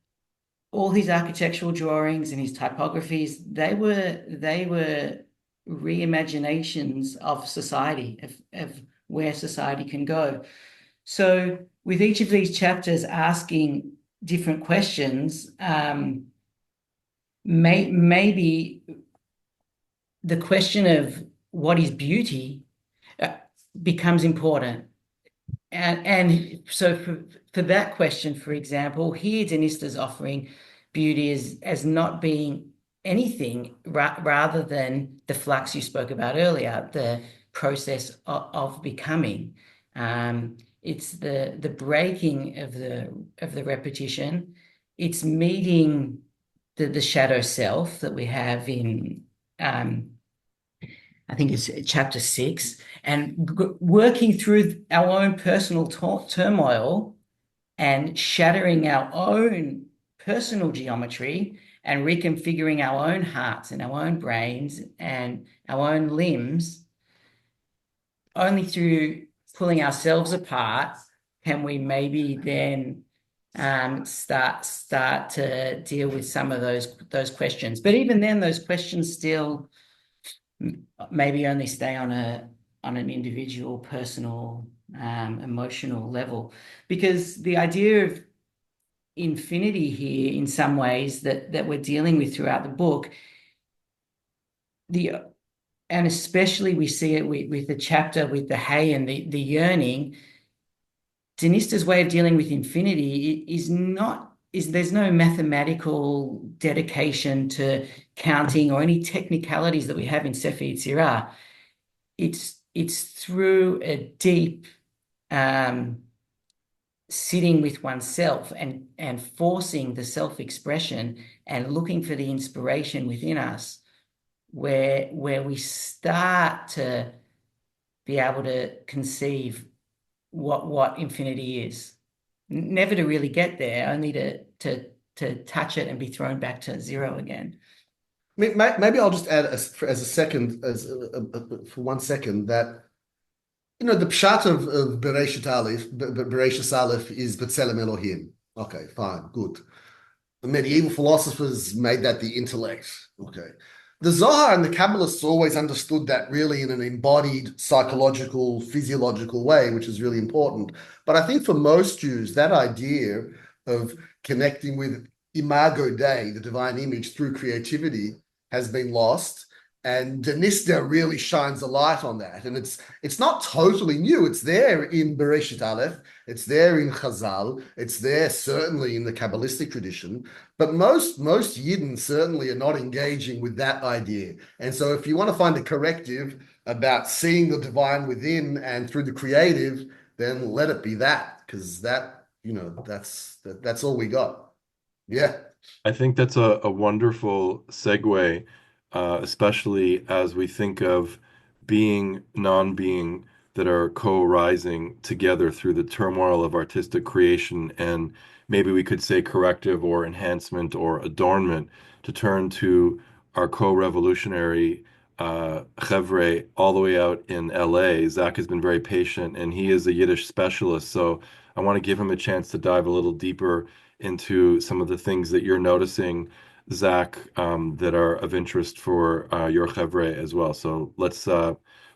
all his architectural drawings and his typographies, they were reimaginations of society, of where society can go. So with each of these chapters asking different questions, maybe the question of what is beauty becomes important. And so for that question, for example, here Denister's offering beauty as not being anything rather than the flux you spoke about earlier, the process of becoming. It's the breaking of the repetition. It's meeting the shadow self that we have in I think it's chapter 6, and working through our own personal turmoil and shattering our own personal geometry and reconfiguring our own hearts and our own brains and our own limbs. Only through pulling ourselves apart can we maybe then start to deal with some of those questions. But even then, those questions still maybe only stay on an individual, personal, emotional level, because the idea of infinity here, in some ways, that we're dealing with throughout the book, and especially we see it with the chapter with the hay and the yearning. Denister's way of dealing with infinity is there's no mathematical dedication to counting or any technicalities that we have in Sefer Yetzirah. It's through a deep sitting with oneself and forcing the self-expression and looking for the inspiration within us, where we start to be able to conceive what infinity is. Never to really get there, only to touch it and be thrown back to zero again. Maybe I'll just add for 1 second that the pshat of Bereshit Aleph is B'Tselem Elohim. Okay, fine, good. The medieval philosophers made that the intellect. Okay. The Zohar and the Kabbalists always understood that really in an embodied psychological, physiological way, which is really important. But I think for most Jews, that idea of connecting with Imago Dei, the divine image, through creativity, has been lost. And Nister really shines a light on that. And it's not totally new. It's there in Bereshit Aleph. It's there in Chazal. It's there certainly in the Kabbalistic tradition. But most Yidden certainly are not engaging with that idea. And so if you want to find a corrective about seeing the divine within and through the creative, then let it be that, because that's all we got. Yeah. I think that's a wonderful segue, especially as we think of being, non-being that are co-rising together through the turmoil of artistic creation, and maybe we could say corrective or enhancement or adornment, to turn to our co-revolutionary chevre all the way out in LA. Zach has been very patient, and he is a Yiddish specialist, so I want to give him a chance to dive a little deeper into some of the things that you're noticing, Zach, that are of interest for your chevre as well. So let's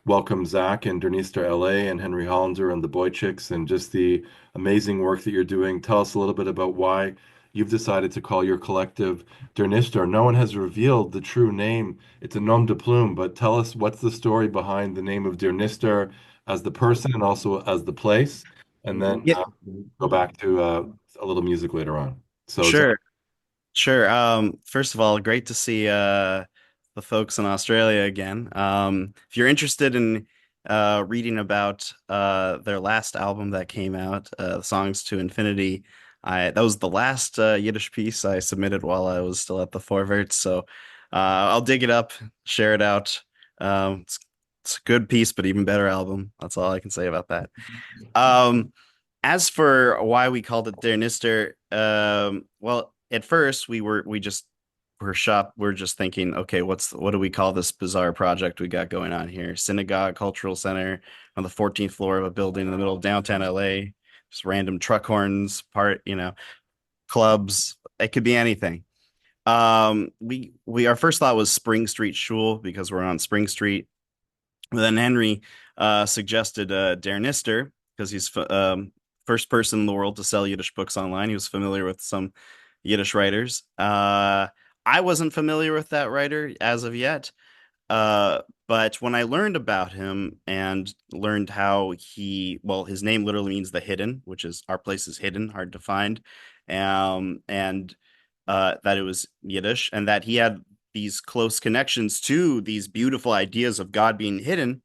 welcome Zach and Dernister LA and Henry Hollander and the Boy Chicks and just the amazing work that you're doing. Tell us a little bit about why you've decided to call your collective Dernister. No one has revealed the true name. It's a nom de plume, but tell us what's the story behind the name of Dernister as the person and also as the place, and then Yeah, go back to a little music later on. So, Zach, sure. Sure. First of all, great to see the folks in Australia again. If you're interested in reading about their last album that came out, Songs to Infinity, that was the last Yiddish piece I submitted while I was still at the Forverts. So I'll dig it up, share it out. It's a good piece, but even better album. That's all I can say about that. As for why we called it Der Nister, well, at first we're just thinking, okay, what do we call this bizarre project we got going on here? Synagogue, cultural center on the 14th floor of a building in the middle of downtown LA, just random truck horns, clubs. It could be anything. Our first thought was Spring Street Shul because we're on Spring Street. But then Henry suggested Der Nister because he's first person in the world to sell Yiddish books online. He was familiar with some Yiddish writers. I wasn't familiar with that writer as of yet. But when I learned about him and learned how his name literally means the hidden, which is our place is hidden, hard to find. And that it was Yiddish and that he had these close connections to these beautiful ideas of God being hidden,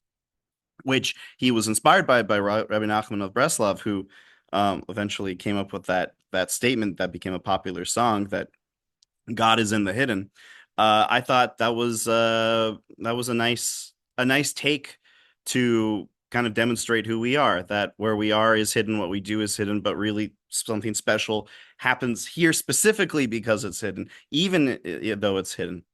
which he was inspired by Rabbi Nachman of Breslov, who eventually came up with that statement that became a popular song, that God is in the hidden. I thought that was a nice take to kind of demonstrate who we are, that where we are is hidden, what we do is hidden, but really something special happens here specifically because it's hidden, even though it's hidden.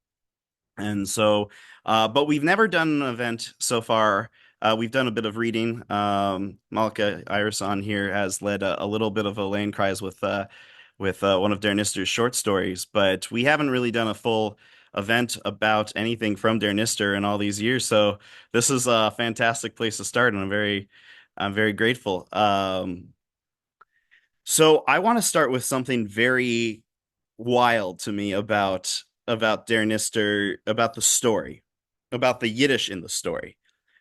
And so, but we've never done an event so far. We've done a bit of reading. Malka Iris on here has led a little bit of a lane cries with one of Der Nister's short stories, but we haven't really done a full event about anything from Der Nister in all these years. So this is a fantastic place to start, and I'm very I'm very grateful. So I want to start with something very wild to me about Der Nister, about the story, about the Yiddish in the story.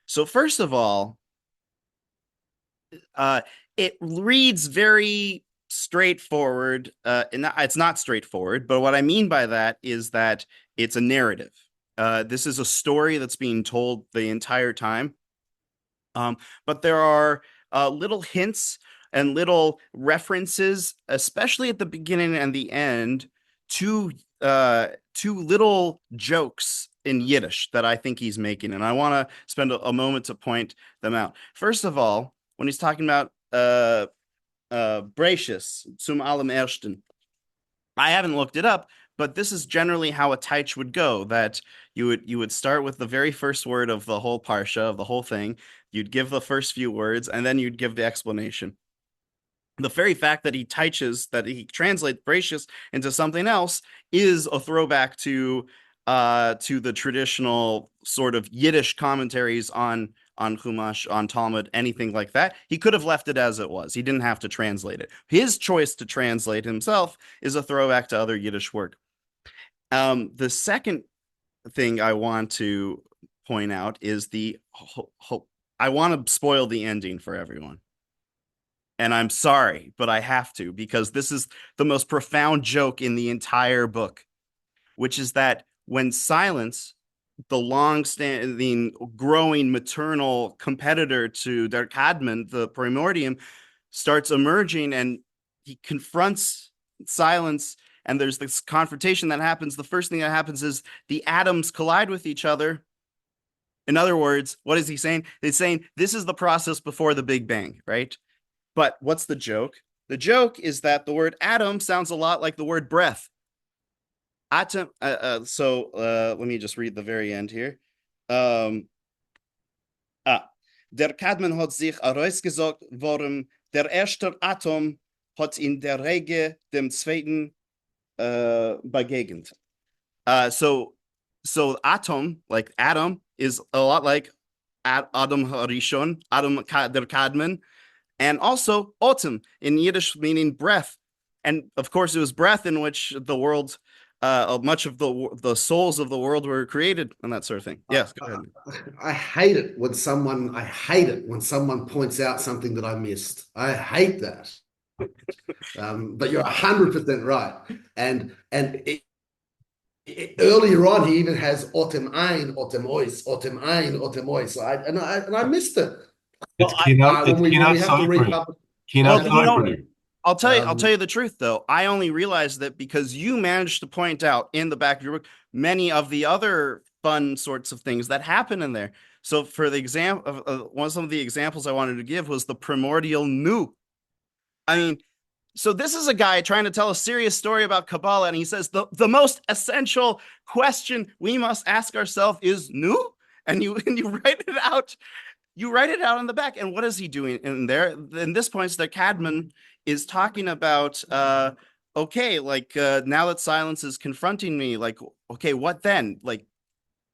So first of all, it reads very straightforward. And it's not straightforward, but what I mean by that is that it's a narrative. This is a story that's being told the entire time. But there are little hints and little references, especially at the beginning and the end, to little jokes in Yiddish that I think he's making, and I want to spend a moment to point them out. First of all, when he's talking about Bracious, zum allem ersten, I haven't looked it up, but this is generally how a taich would go, that you would start with the very first word of the whole parsha, of the whole thing. You'd give the first few words, and then you'd give the explanation. The very fact that he teiches, that he translates Bracious into something else, is a throwback to the traditional sort of Yiddish commentaries on Chumash, on Talmud, anything like that. He could have left it as it was. He didn't have to translate it. His choice to translate himself is a throwback to other Yiddish work. The second thing I want to point out is I want to spoil the ending for everyone. And I'm sorry, but I have to, because this is the most profound joke in the entire book, which is that when Silence, the long-standing, growing maternal competitor to Der Cadman, the Primordium, starts emerging and he confronts Silence, and there's this confrontation that happens. The first thing that happens is the atoms collide with each other. In other words, what is he saying? He's saying this is the process before the Big Bang, right? But what's the joke? The joke is that the word atom sounds a lot like the word breath. Atom. Let me just read the very end here. Der Cadman hat sich herausgesagt, warum der erste Atom hat in der Rege dem zweiten begegnet. So atom, like atom, is a lot like Adam Harishon, Adam der Cadman, and also autumn in Yiddish meaning breath. And of course, it was breath in which the world, much of the souls of the world were created, and that sort of thing. Yes, go ahead. I hate it when someone points out something that I missed. I hate that. But you're 100% right. And earlier on, he even has Otem Ein, Otem Ois, Otem Ein, Otem Ois. And I missed it. It's keynote. It's keynote republish. I'll tell you the truth, though. I only realized that because you managed to point out in the back of your book many of the other fun sorts of things that happen in there. So, for the example, some of the examples I wanted to give was the primordial nu. I mean, so this is a guy trying to tell a serious story about Kabbalah, and he says the most essential question we must ask ourselves is nu, and you write it out. You write it out on the back, and what is he doing in there? In this point, the Cadman is talking about, okay, like now that Silence is confronting me, like, okay, what then? Like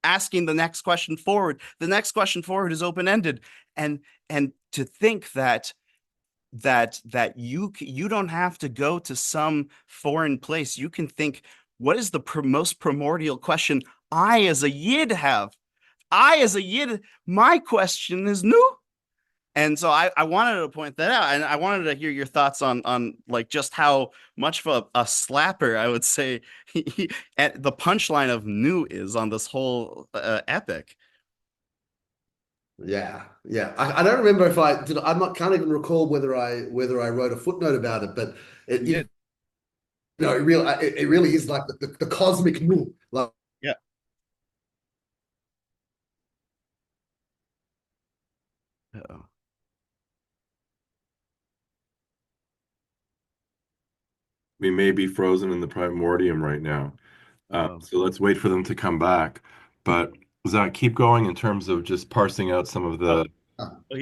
asking the next question forward. The next question forward is open-ended, and to think that you don't have to go to some foreign place. You can think, what is the most primordial question I as a Yid have? I as a Yid, my question is nu. And so I wanted to point that out, and I wanted to hear your thoughts on like just how much of a slapper I would say the punchline of nu is on this whole epic. Yeah. I don't remember if I did. Can't even recall whether I wrote a footnote about it, but it really is like the cosmic nu. Like, yeah. Uh-oh. We may be frozen in the primordium right now. So let's wait for them to come back. But Zach, keep going in terms of just parsing out some of the.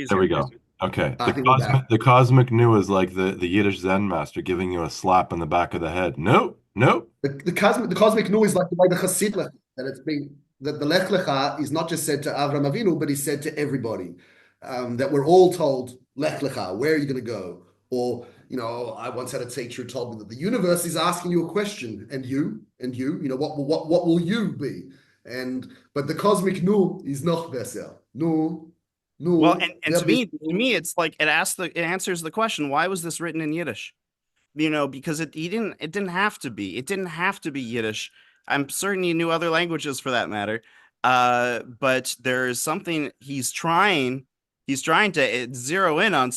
There we go. Okay. The cosmic nu is like the Yiddish Zen master giving you a slap on the back of the head. No. The cosmic nu is like the way the Chassid left, that it's been that the Lech Lecha is not just said to Avram Avinu, but is said to everybody. that we're all told, Lech Lecha, where are you going to go? Or, I once had a teacher who told me that the universe is asking you a question, and you, what will you be? But the cosmic nu is noch besser. Nu, Well, nu, and wer bist to me, du? it's like it answers the question, why was this written in Yiddish? Because it didn't have to be. It didn't have to be Yiddish. I'm certain he knew other languages for that matter. But there is something he's trying to zero in on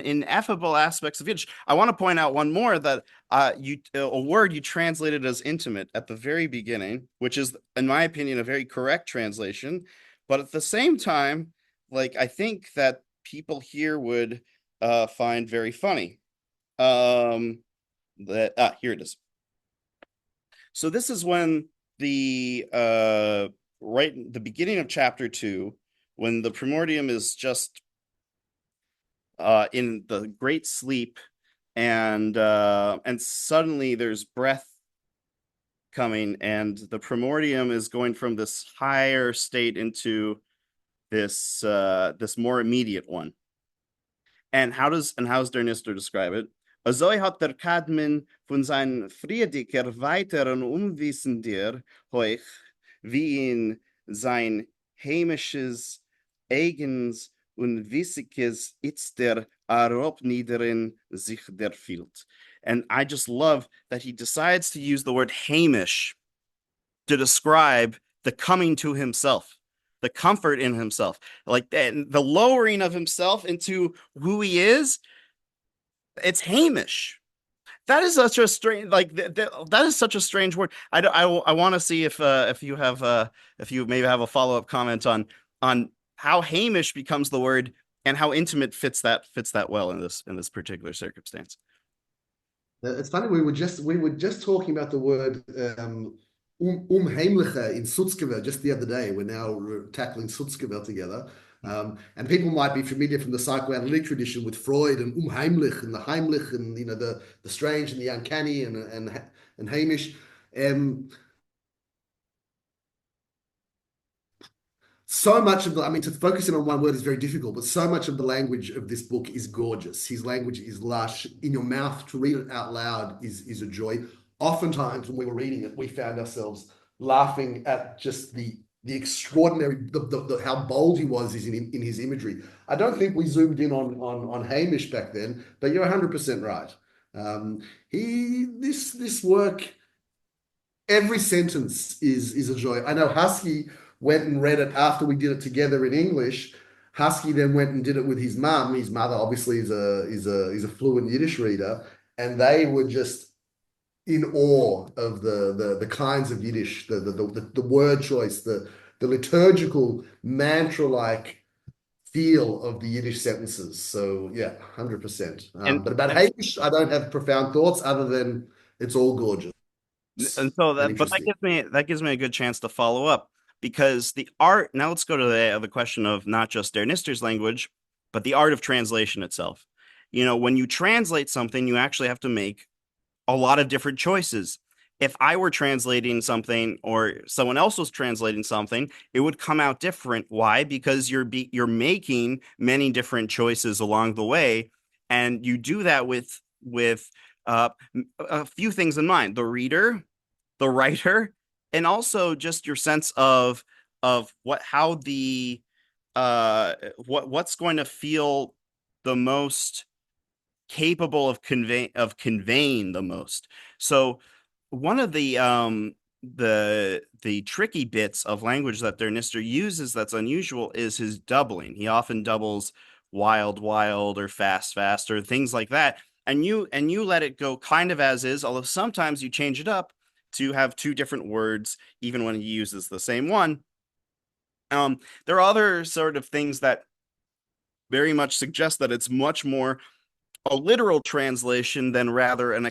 ineffable aspects of Yiddish. I want to point out one more, that a word you translated as intimate at the very beginning, which is, in my opinion, a very correct translation. But at the same time, like, I think that people here would find very funny. Here it is. So this is when the right the beginning of chapter 2, when the Primordium is just in the great sleep, and suddenly there's breath coming, and the Primordium is going from this higher state into this more immediate one. And how does der Nister describe it? Also hat der Kadmin von sein friediger weiteren Umwissender heuch, wie in sein heimisches eigens und wissiges Itzter Arop niederen sich der field. And I just love that he decides to use the word Hamish to describe the coming to himself, the comfort in himself, like the lowering of himself into who he is. It's Hamish. That is such a strange, like that is such a strange word. I want to see if you maybe have a follow-up comment on how Hamish becomes the word, and how intimate fits that well in this particular circumstance. It's funny, we were just talking about the word Heimliche in Sutzkever just the other day. We're now tackling Sutzkever together. And people might be familiar from the psychoanalytic tradition with Freud and Heimlich and the Heimlich, and the strange and the uncanny and Hamish. So much of to focus in on one word is very difficult, but so much of the language of this book is gorgeous. His language is lush. In your mouth, to read it out loud is a joy. Oftentimes when we were reading it, we found ourselves laughing at just the extraordinary, how bold he was in his imagery. I don't think we zoomed in on Hamish back then, but you're 100% right. This work, every sentence is a joy. I know Husky went and read it after we did it together in English. Husky then went and did it with his mum. His mother obviously is a fluent Yiddish reader, and they were just in awe of the kinds of Yiddish, the word choice, the liturgical mantra-like feel of the Yiddish sentences. So yeah, 100%. But about Hamish, I don't have profound thoughts other than it's all gorgeous. And so that gives me a good chance to follow up, because the art. Now let's go to the question of not just der Nister's language, but the art of translation itself. When you translate something, you actually have to make a lot of different choices. If I were translating something, or someone else was translating something, it would come out different. Why? Because you're making many different choices along the way, and you do that with a few things in mind: the reader, the writer, and also just your sense of what's going to feel the most capable of conveying the most. So one of the tricky bits of language that der Nister uses that's unusual is his doubling. He often doubles wild, wild, or fast, fast, or things like that. And you let it go kind of as is, although sometimes you change it up to have two different words, even when he uses the same one. There are other sort of things that very much suggest that it's much more a literal translation than rather an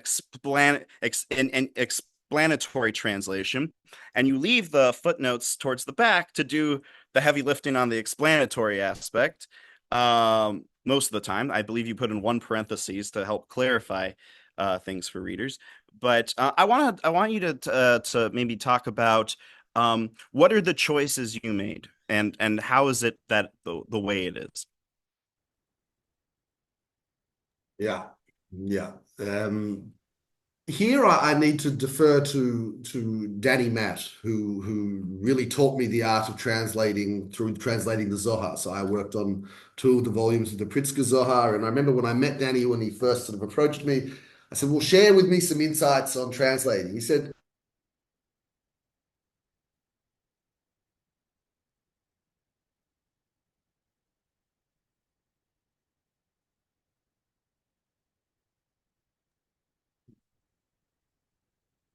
explanatory translation. And you leave the footnotes towards the back to do the heavy lifting on the explanatory aspect. Most of the time, I believe you put in one parenthesis to help clarify things for readers. But I want you to maybe talk about what are the choices you made, and how is it that the way it is? Yeah, yeah. Here I need to defer to Danny Matt, who really taught me the art of translating the Zohar. So I worked on two of the volumes of the Pritzker Zohar, and I remember when I met Danny when he first sort of approached me, I said, "Well, share with me some insights on translating." He said,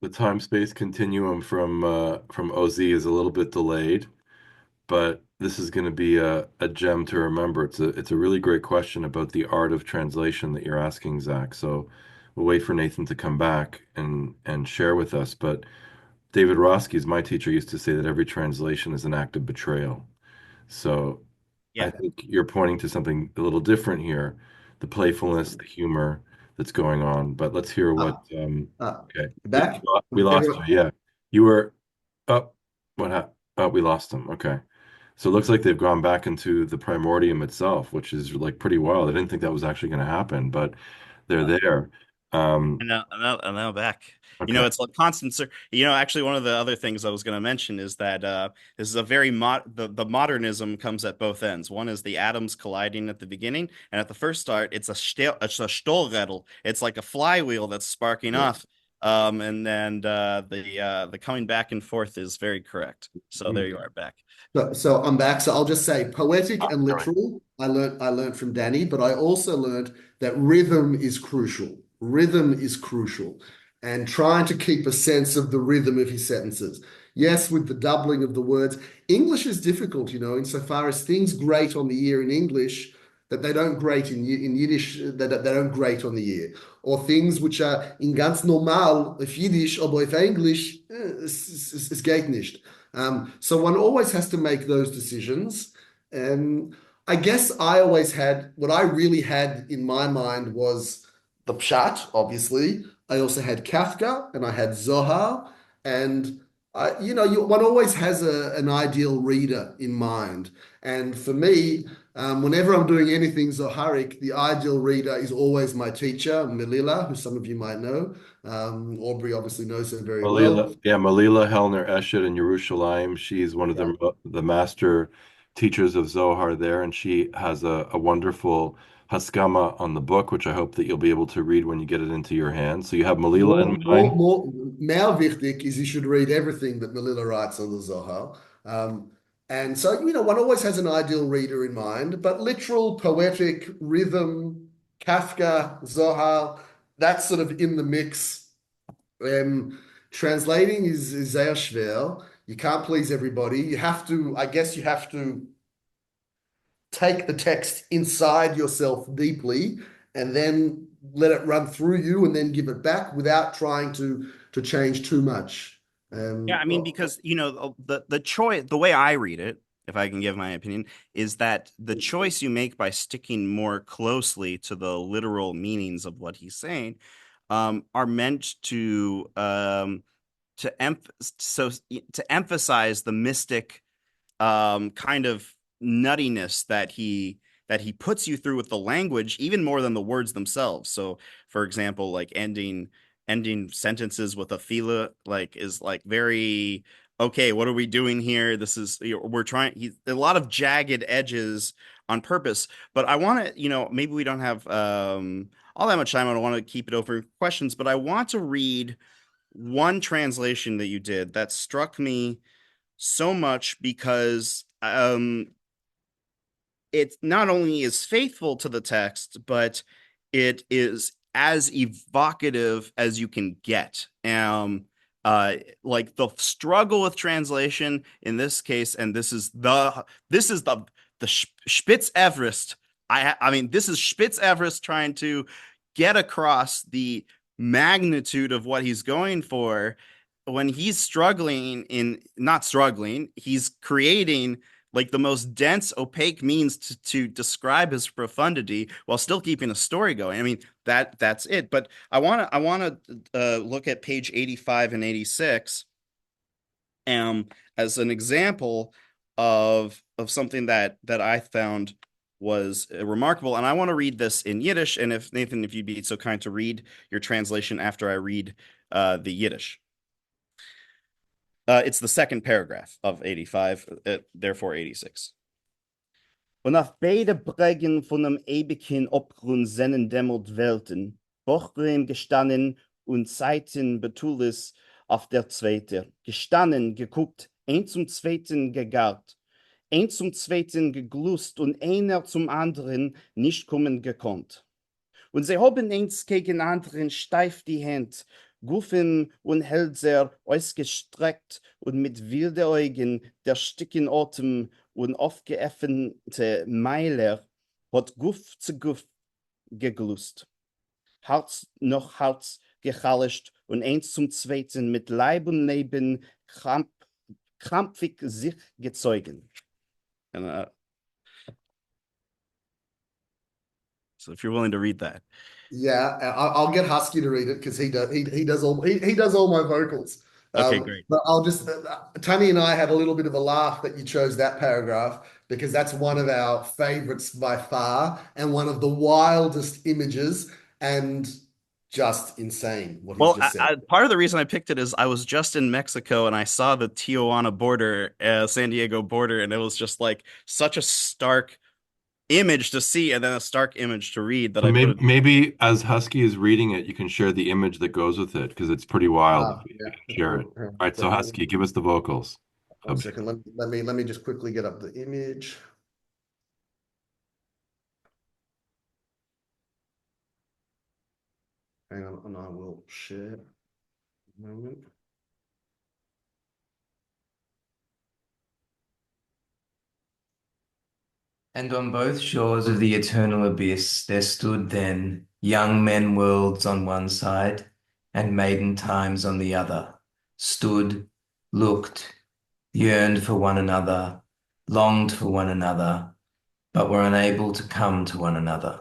The time-space continuum from OZ is a little bit delayed, but this is going to be a gem to remember. It's a really great question about the art of translation that you're asking, Zach. So we'll wait for Nathan to come back and share with us. But David Roski's my teacher used to say that every translation is an act of betrayal. So I Yeah. think you're pointing to something a little different here, the playfulness, the humor that's going on. But let's hear what. "Ah, ah, Okay, you back? we lost you. Everyone, Yeah, you were up. What happened? Oh, we lost him. Okay. So it looks like they've gone back into the Primordium itself, which is like pretty wild. I didn't think that was actually going to happen, but they're there. Um, And now back. okay. It's like constant. Actually, one of the other things I was going to mention is that this is a very the modernism comes at both ends. One is the atoms colliding at the beginning, and at the first start, it's a Stollrädel. It's like a flywheel that's sparking yeah. off. And then the coming back and forth is very correct. So there you are back. So I'm back. So I'll just say Ah, poetic and all right. literal. I learned from Danny, but I also learned that rhythm is crucial. Rhythm is crucial, and trying to keep a sense of the rhythm of his sentences. Yes, with the doubling of the words. English is difficult, insofar as things grate on the ear in English that they don't grate in Yiddish, that they don't grate on the ear, or things which are in ganz normal auf Yiddish, aber auf Englisch, es geht nicht. So one always has to make those decisions. And I guess I always had what I really had in my mind was the Pshat, obviously. I also had Kafka and I had Zohar. And one always has an ideal reader in mind. And for me, whenever I'm doing anything Zoharic, the ideal reader is always my teacher, Melilla, who some of you might know. Aubrey obviously knows her very well. Malila Hellner Eshet in Yerushalayim. She's one of Yeah. the master teachers of Zohar there, and she has a wonderful Haskama on the book, which I hope that you'll be able to read when you get it into your hands. So you have Malila in mind. More wichtig is you should read everything that Melilla writes on the Zohar. And so, one always has an ideal reader in mind, but literal, poetic, rhythm, Kafka, Zohar, that's sort of in the mix. Translating is sehr schwer. You can't please everybody. I guess you have to take the text inside yourself deeply and then let it run through you and then give it back without trying to change too much. Yeah, I mean, because the choice, the way I read it, if I can give my opinion, is that the choice you make by sticking more closely to the literal meanings of what he's saying, are meant to emphasize the mystic kind of nuttiness that he puts you through with the language, even more than the words themselves. So, for example, like ending sentences with a fila, like, is like very okay. What are we doing here? This is, we're trying. A lot of jagged edges on purpose. But I want to, maybe we don't have all that much time. I don't want to keep it over questions, but I want to read one translation that you did that struck me so much because it not only is faithful to the text, but it is as evocative as you can get. Like the struggle with translation in this case, and this is the Spitz Everest. I mean, this is Spitz Everest trying to get across the magnitude of what he's going for when he's struggling in not struggling, he's creating like the most dense, opaque means to describe his profundity while still keeping a story going. I mean, that's it. But I want to look at page 85 and 86 as an example of something that I found was remarkable. And I want to read this in Yiddish. And if Nathan, if you'd be so kind to read your translation after I read the Yiddish. It's the second paragraph of 85, therefore 86. Und auf beide Brägen von dem ewigen Abgrund seinen dämmert Welten, Bochrem gestanden und Zeiten Betulis auf der Zweite, gestanden, geguckt, ein zum Zweiten gegart, ein zum Zweiten geglust und einer zum anderen nicht kommen gekonnt. Und sie haben eins gegen anderen steif die Hand, Guffen und Hälser ausgestreckt und mit wilden Augen der sticken Atem und aufgeöffnete Meiler hat Guff zu Guff geglust. Herz noch Herz gechallischt und eins zum Zweiten mit Leib und Leben krampfig sich gezeugen. And, so if you're willing to read that. Yeah, I'll get Husky to read it because he does all my vocals. Okay, great. But I'll just Tunni and I had a little bit of a laugh that you chose that paragraph because that's one of our favorites by far and one of the wildest images and just insane what he's just said. Part of the reason I picked it is I was just in Mexico and I saw the Tijuana border, San Diego border, and it was just like such a stark image to see and then a stark image to read that maybe as Husky is reading it, you can share the image that goes with it because it's pretty wild. Share it. All right, so Husky, give us the vocals. One second. Let me just quickly get up the image. Hang on, and I will share a moment. And on both shores of the eternal abyss there stood then young men worlds on one side and maiden times on the other, stood, looked, yearned for one another, longed for one another, but were unable to come to one another.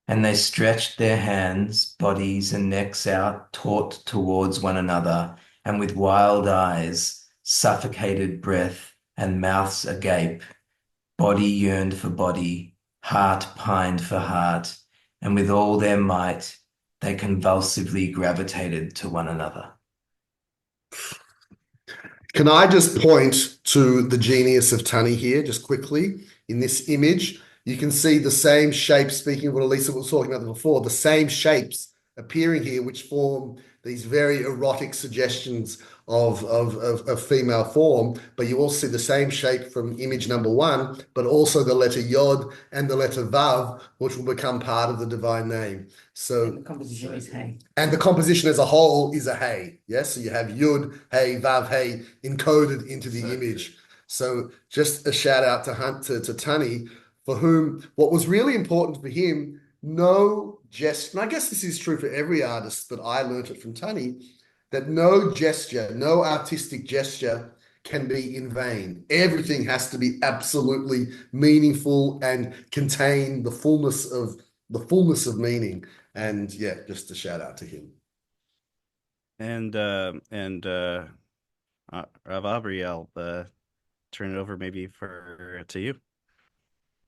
And they stretched their hands, bodies, and necks out, taut towards one another, and with wild eyes, suffocated breath, and mouths agape, body yearned for body, heart pined for heart, and with all their might, they convulsively gravitated to one another. Can I just point to the genius of Tunni here, just quickly, in this image? You can see the same shapes, speaking of what Elyssa was talking about before, the same shapes appearing here, which form these very erotic suggestions of female form. But you also see the same shape from image number 1, but also the letter Yod and the letter Vav, which will become part of the divine name. So And the composition is Hey. And the composition as a whole is a Hey. Yes, so you have Yud, Hey, Vav, Hey encoded into the image. So just a shout out to Tunni, for whom what was really important for him, no gesture, and I guess this is true for every artist, but I learned it from Tunni, that no gesture, no artistic gesture can be in vain. Everything has to be absolutely meaningful and contain the fullness of meaning. And yeah, just a shout out to him. And Rav Aubrey, I'll turn it over maybe to you.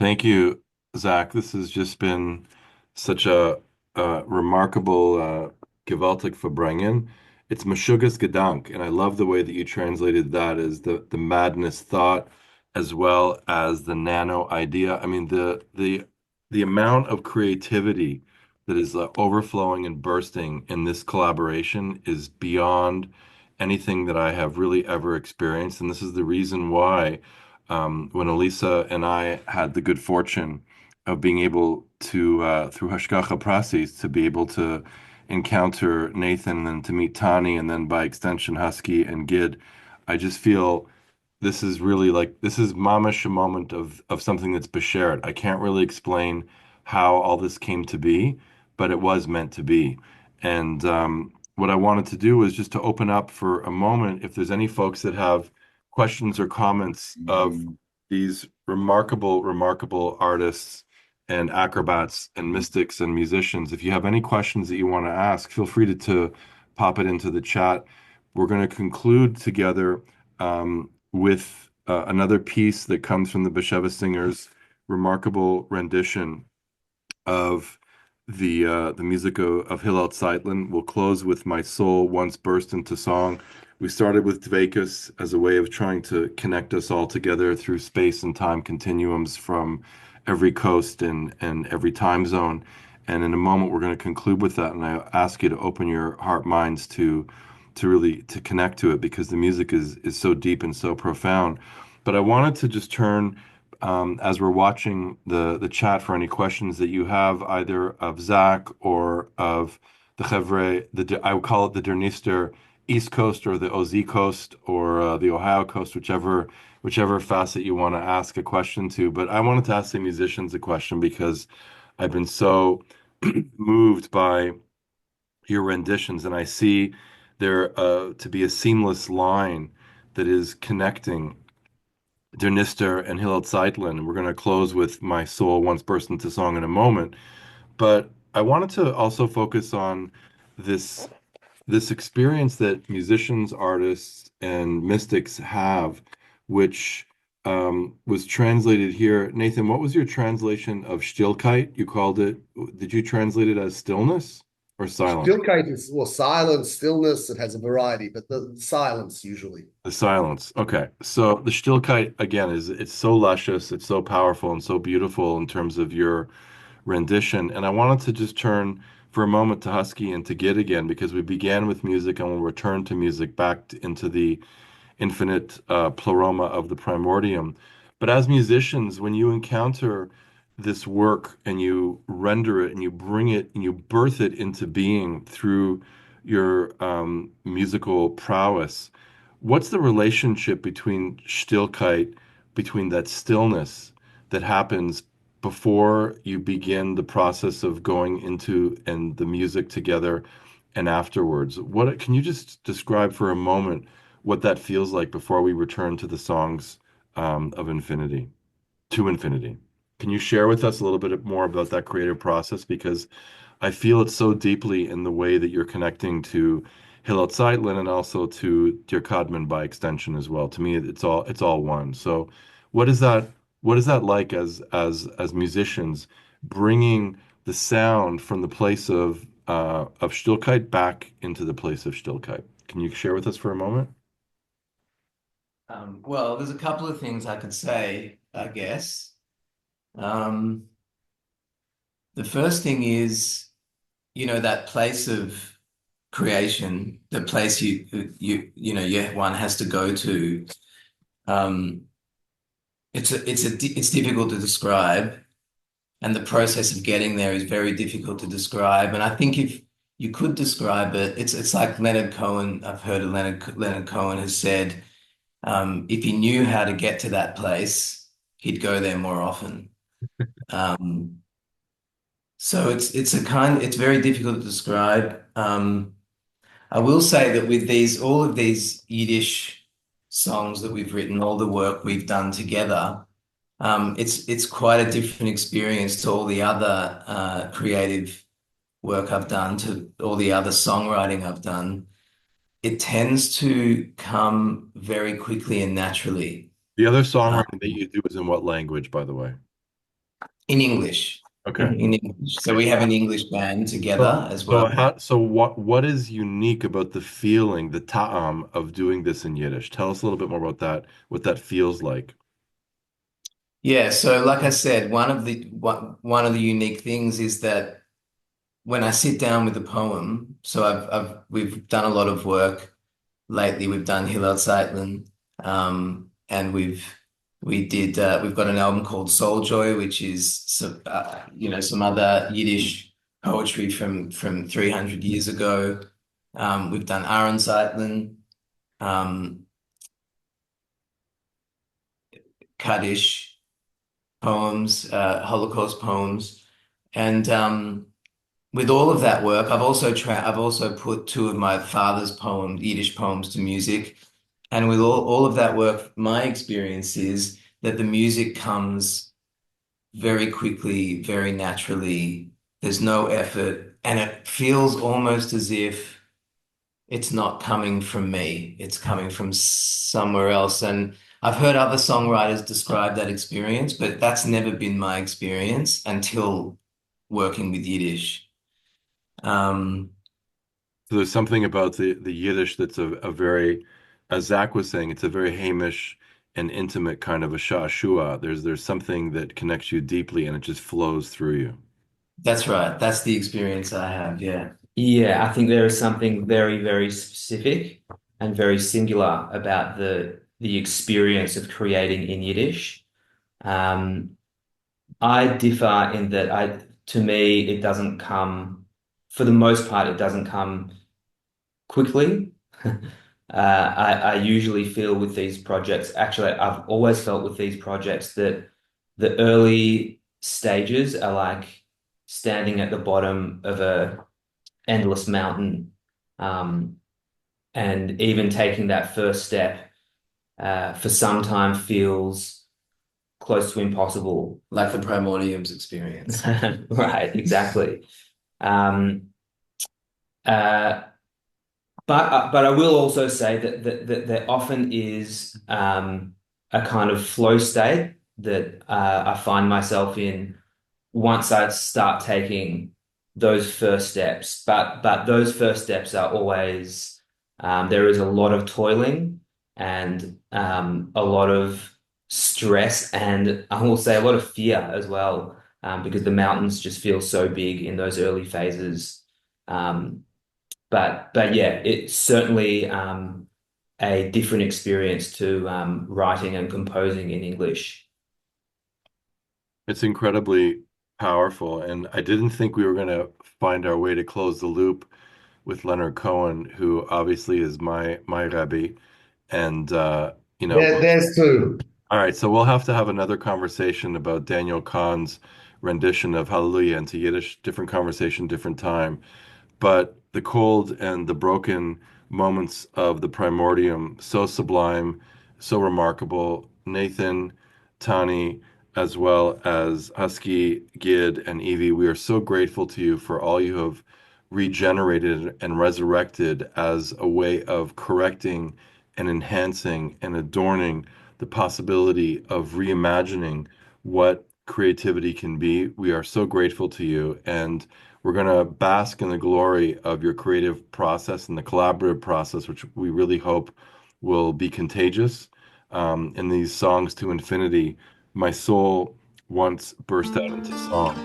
Thank you, Zach. This has just been such a remarkable gewaltig Verbringen. It's Meshuggah's Gedank, and I love the way that you translated that as the madness thought as well as the nano idea. I mean, the amount of creativity that is overflowing and bursting in this collaboration is beyond anything that I have really ever experienced. And this is the reason why when Elyssa and I had the good fortune of being able to, through Hashgacha Prasis, to be able to encounter Nathan and then to meet Tani and then by extension Husky and Gid, I just feel this is really like, this is mamash a moment of something that's beshert. I can't really explain how all this came to be, but it was meant to be. And what I wanted to do was just to open up for a moment, if there's any folks that have questions or comments of these remarkable artists and acrobats and mystics and musicians. If you have any questions that you want to ask, feel free to pop it into the chat. We're going to conclude together with another piece that comes from the Bashevis singers, remarkable rendition of the music of Hillel Zeitlin. We'll close with My Soul Once Burst into Song. We started with Dveikus as a way of trying to connect us all together through space and time continuums from every coast and every time zone. And in a moment, we're going to conclude with that. And I ask you to open your heart minds to really to connect to it because the music is so deep and so profound. But I wanted to just turn as we're watching the chat for any questions that you have, either of Zach or of the Chevre, I would call it the Der Nister East Coast or the OZ Coast or the Ohio Coast, whichever facet you want to ask a question to. But I wanted to ask the musicians a question because I've been so moved by your renditions, and I see there to be a seamless line that is connecting Der Nister and Hillel Zeitlin. We're going to close with My Soul Once Burst into Song in a moment. But I wanted to also focus on this this experience that musicians, artists, and mystics have, which was translated here. Nathan, what was your translation of Stillkeit? You called it, did you translate it as stillness or silence? Stillkeit is, well, silence, stillness, it has a variety, but the silence usually. The silence. Okay. So the Stillkeit again is it's so luscious, it's so powerful and so beautiful in terms of your rendition. And I wanted to just turn for a moment to Husky and to Gid again because we began with music and we'll return to music into the infinite pleroma of the primordium. But as musicians, when you encounter this work and you render it and you bring it and you birth it into being through your musical prowess, what's the relationship between Stillkeit, between that stillness that happens before you begin the process of going into and the music together and afterwards? What can you just describe for a moment what that feels like before we return to the songs of infinity, to infinity? Can you share with us a little bit more about that creative process? Because I feel it so deeply in the way that you're connecting to Hillel Zeitlin and also to Dear Codman by extension as well. To me, it's all one. So, what is that? What is that like as musicians bringing the sound from the place of Stillkeit back into the place of Stillkeit? Can you share with us for a moment? Well, there's a couple of things I could say, I guess. The first thing is, that place of creation, the place one has to go to. It's difficult to describe, and the process of getting there is very difficult to describe. And I think if you could describe it, it's like Leonard Cohen. I've heard of Leonard Cohen has said, if he knew how to get to that place, he'd go there more often. So it's very difficult to describe. I will say that with all of these Yiddish songs that we've written, all the work we've done together, it's quite a different experience to all the other creative work I've done, to all the other songwriting I've done. It tends to come very quickly and naturally. The other songwriting that you do is in what language, by the way? In English. Okay. In English. So we have an English band together as well. So what is unique about the feeling, the ta'am of doing this in Yiddish? Tell us a little bit more about that, what that feels like. Yeah, so like I said, one of the unique things is that when I sit down with a poem, so we've done a lot of work lately. We've done Hillel Zeitlin, and we've got an album called Soul Joy, which is some other Yiddish poetry from 300 years ago. We've done Aaron Zeitlin, Kaddish poems, Holocaust poems, and with all of that work, I've also put two of my father's Yiddish poems to music. And with all of that work, my experience is that the music comes very quickly, very naturally. There's no effort, and it feels almost as if it's not coming from me. It's coming from somewhere else. And I've heard other songwriters describe that experience, but that's never been my experience until working with Yiddish. So there's something about the Yiddish that's a very, as Zach was saying, it's a very Hamish and intimate kind of a sha'ashua. There's something that connects you deeply and it just flows through you. That's right. That's the experience I have. Yeah. Yeah, I think there is something very, very specific and very singular about the experience of creating in Yiddish. I differ in that to me, it doesn't come, for the most part, it doesn't come quickly. I usually feel with these projects, actually, I've always felt with these projects that the early stages are like standing at the bottom of a endless mountain. And even taking that first step for some time feels close to impossible. Like the Primordium's experience. Right, exactly. But I will also say that there often is a kind of flow state that I find myself in once I start taking those first steps. But those first steps are always there is a lot of toiling and a lot of stress and I will say a lot of fear as well because the mountains just feel so big in those early phases. But yeah, it's certainly a different experience to writing and composing in English. It's incredibly powerful, and I didn't think we were going to find our way to close the loop with Leonard Cohen, who obviously is my Rabbi, and There's two. all right, so we'll have to have another conversation about Daniel Kahn's rendition of Hallelujah into Yiddish, different conversation, different time. But the cold and the broken moments of the Primordium, so sublime, so remarkable. Nathan, Tunni, as well as Husky, Gid, and Evie, we are so grateful to you for all you have regenerated and resurrected as a way of correcting and enhancing and adorning the possibility of reimagining what creativity can be. We are so grateful to you, and we're going to bask in the glory of your creative process and the collaborative process, which we really hope will be contagious. In these songs to infinity, my soul once burst out into song,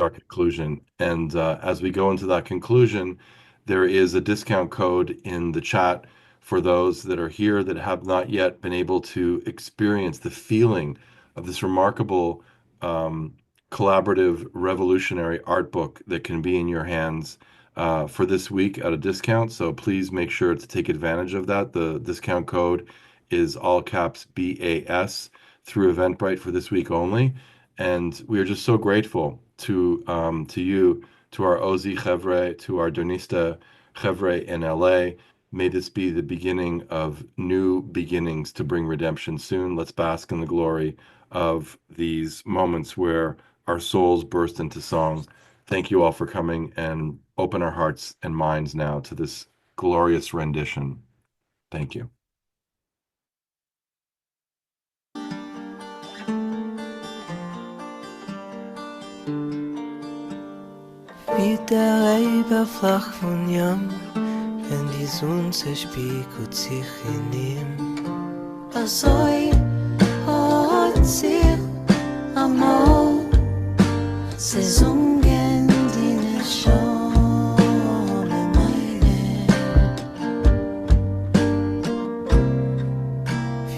our conclusion. And as we go into that conclusion, there is a discount code in the chat for those that are here that have not yet been able to experience the feeling of this remarkable collaborative, revolutionary art book that can be in your hands for this week at a discount. So please make sure to take advantage of that. The discount code is all caps BAS through Eventbrite for this week only. And we are just so grateful to you, to our Ozi Chevre, to our Donista Chevre in LA. May this be the beginning of new beginnings to bring redemption soon. Let's bask in the glory of these moments where our souls burst into song. Thank you all for coming, and open our hearts and minds now to this glorious rendition. Thank you. Wie der Reiber flach von Jam, wenn die Sonne zerspiegelt sich in ihm. Azoi hat sich amor, Saisongen die Neshome meine.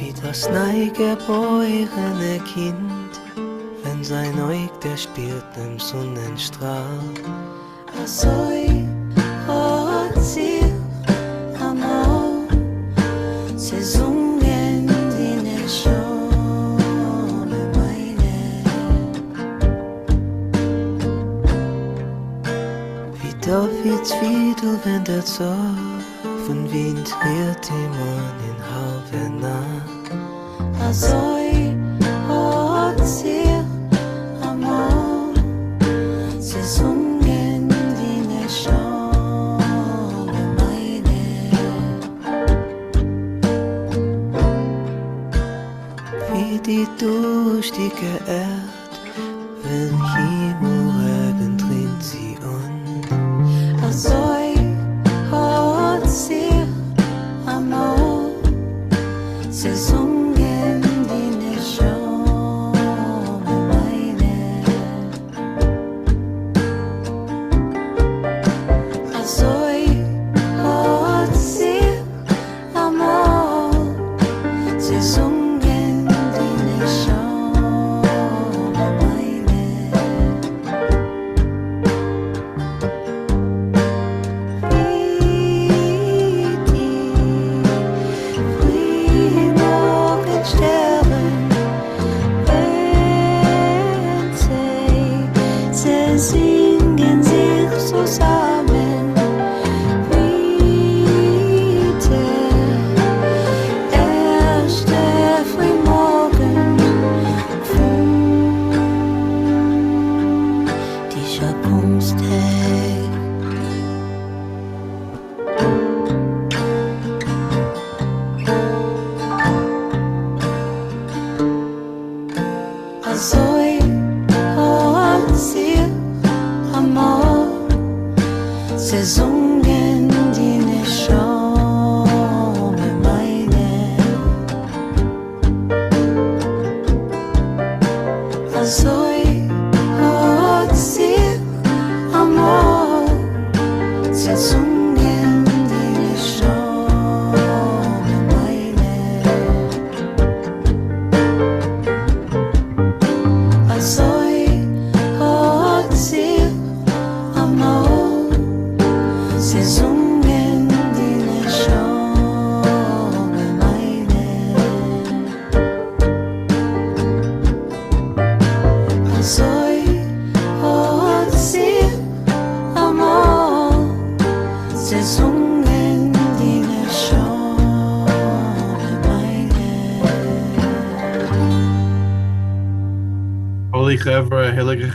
Wie das neugeborene Kind, wenn sein Auge der spielt im Sonnenstrahl. Azoi hat sich amor, Saisongen die Neshome meine. Wie Davids Fiedel, wenn der Zorn Wind rührt ihm an in halber Nacht. Azoi hat sich amor, Saisongen die Neshome meine. die durstige Erd, wenn Himmel drin sie an. Azoi hat sich amor, Saison die nicht schon meine. Azoi hat sich amor, Saison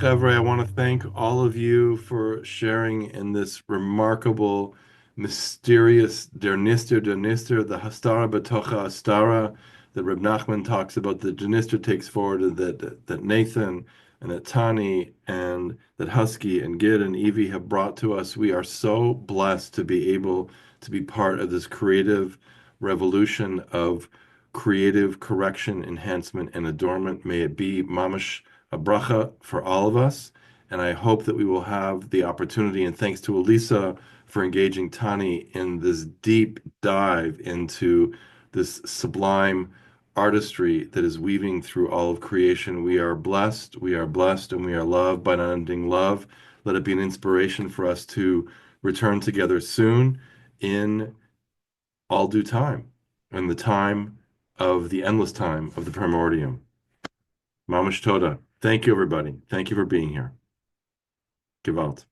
I want to thank all of you for sharing in this remarkable, mysterious Der Nister, the Hastara Batocha Astara that Reb Nachman talks about, that Der Nister takes forward, and that Nathan and that Tunni and that Husky and Gid and Evie have brought to us. We are so blessed to be able to be part of this creative revolution of creative correction, enhancement, and adornment. May it be mamash a bracha for all of us, and I hope that we will have the opportunity, and thanks to Elyssa for engaging Tunni in this deep dive into this sublime artistry that is weaving through all of creation. We are blessed, and we are loved by an unending love. Let it be an inspiration for us to return together soon in all due time, in the time of the endless time of the Primordium. Mamash Toda. Thank you, everybody. Thank you for being here. Gewalt.